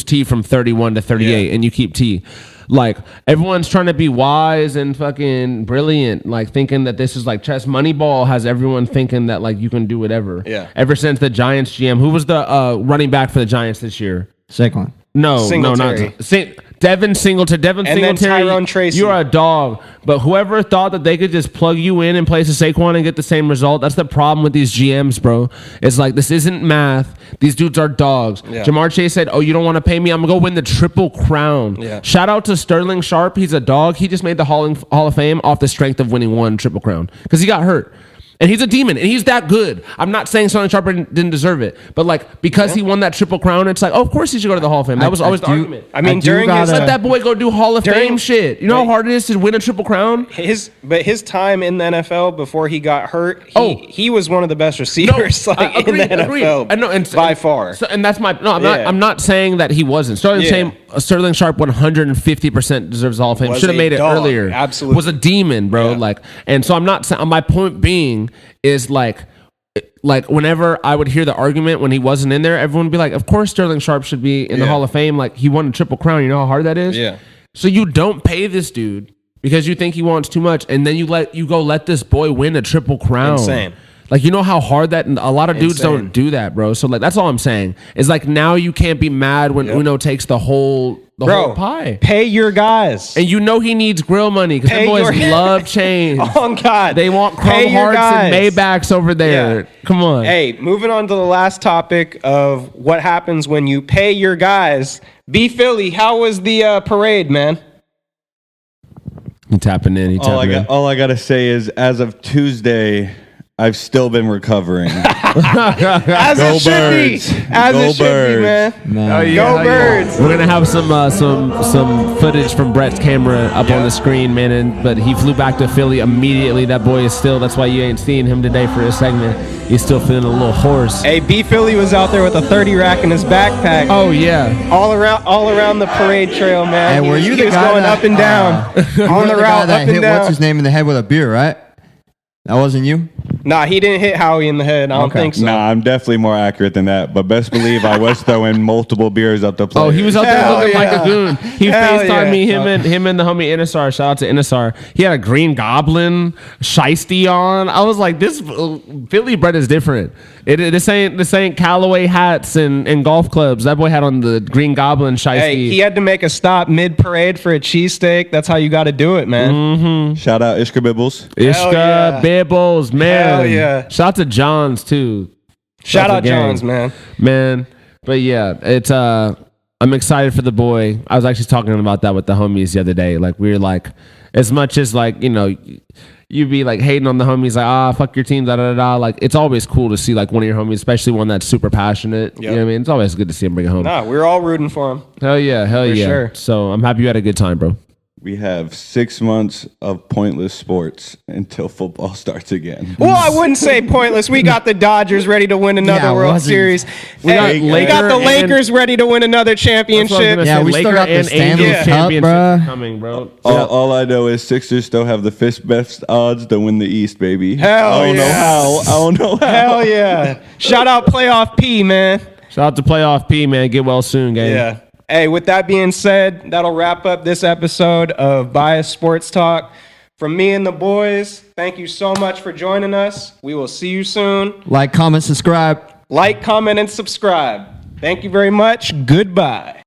T from 31 to 38, Yeah. and you keep T. Like, everyone's trying to be wise and fucking brilliant, like thinking that this is like chess. Moneyball has everyone thinking that like you can do whatever. Yeah. Ever since the Giants GM, who was the running back for the Giants this year? Saquon. No, Singletary. not Devin Singletary. Devin And then Singletary. Tyrone Tracy. You're a dog. But whoever thought that they could just plug you in place of Saquon and get the same result, that's the problem with these GMs, bro. It's like, this isn't math. These dudes are dogs. Yeah. Jamar Chase said, oh, you don't want to pay me? I'm going to go win the Triple Crown. Yeah. Shout out to Sterling Sharp. He's a dog. He just made the Hall of Fame off the strength of winning one Triple Crown because he got hurt. And he's a demon, and he's that good. I'm not saying Sterling Sharp didn't deserve it, but like because he won that Triple Crown, it's like, oh, of course he should go to the Hall of Fame. That was always the argument. I mean, I do during his gotta- Let that boy go do Hall of During- Fame shit. You know how hard it is to win a Triple Crown? his time in the NFL before he got hurt, Oh. he was one of the best receivers like, in the NFL I know, and by far. So, and that's my no. Yeah. I'm not saying that he wasn't. Sterling Sharp 150% deserves the Hall of Fame. Was Should have a made it dog. earlier. Absolutely. Was a demon, bro. Yeah. Like, and so I'm not saying. My point being is like whenever I would hear the argument when he wasn't in there, everyone would be like, "Of course, Sterling Sharp should be in the Yeah. Hall of Fame. Like, he won a Triple Crown. You know how hard that is." Yeah. So you don't pay this dude because you think he wants too much, and then you let this boy win a Triple Crown. Insane. Like, you know how hard that, and a lot of dudes Insane. don't do that, bro. So like, that's all I'm saying. Is like, now you can't be mad when Uno takes the whole Bro, pie. pay your guys. And you know he needs grill money because Pay them boys your- love chains. Oh God, They want Pay Chrome your Hearts and guys. Maybachs over there. Yeah. Come on. Hey, moving on to the last topic of what happens when you pay your guys. B Philly, how was the parade, man? He tapping in. He tapping in. All I gotta say is, as of Tuesday, I've still been recovering. As Go it should Birds. be. As Go it should be, Birds. man. Man. Oh, yeah, Go oh, yeah. Birds. We're gonna have some footage from Brett's camera up on the screen, man. But he flew back to Philly immediately. That boy is still. That's why you ain't seeing him today for his segment. He's still feeling a little hoarse. Hey, B Philly was out there with a 30 rack in his backpack. Oh yeah. All around the parade trail, man. Hey, were you he the was guy going that, up and down on the guy route, that up and hit down? what's his name in the head with a beer, right? That wasn't you? Nah, he didn't hit Howie in the head. I don't Okay. think so. Nah, I'm definitely more accurate than that. But best believe I was throwing multiple beers up the plate. Oh, he was out there Hell looking like yeah. a goon. He Hell FaceTimed yeah. me, him and the homie Inasar. Shout out to Inasar. He had a Green Goblin shiesty on. I was like, this Philly Brett is different. This ain't Callaway hats and golf clubs. That boy had on the Green Goblin shiesty. Hey, he had to make a stop mid parade for a cheesesteak. That's how you got to do it, man. Shout out Ishka Bibbles. Ishka, yeah. Bibbles, man. Hell yeah. Shout out to Johns too. Shout That's a out gang. Johns, man. Man. But yeah, it's I'm excited for the boy. I was actually talking about that with the homies the other day. Like we were like, as much as like, you know, you be like hating on the homies, like, fuck your team, da da da. Like it's always cool to see like one of your homies, especially one that's super passionate. You know what I mean? It's always good to see him bring it home. Nah, we're all rooting for him. Hell yeah, hell yeah. sure. So I'm happy you had a good time, bro. We have 6 months of pointless sports until football starts again. Well, I wouldn't say pointless. We got the Dodgers ready to win another Yeah, World wasn't- Series. We got Hey, we Laker got the and- Lakers ready to win another That's what I was championship. gonna Yeah, say. we still Laker got the and Stanley Angels Cup, championship bruh. coming, bro. All I know is Sixers still have the fifth best odds to win the East, baby. Hell I don't yeah. know how. I don't know how. Hell yeah. Shout out Playoff P, man. Shout out to Playoff P, man. Get well soon, gang. Yeah. Hey, with that being said, that'll wrap up this episode of Bias Sports Talk. From me and the boys, thank you so much for joining us. We will see you soon. Like, comment, subscribe. Like, comment, and subscribe. Thank you very much. Goodbye.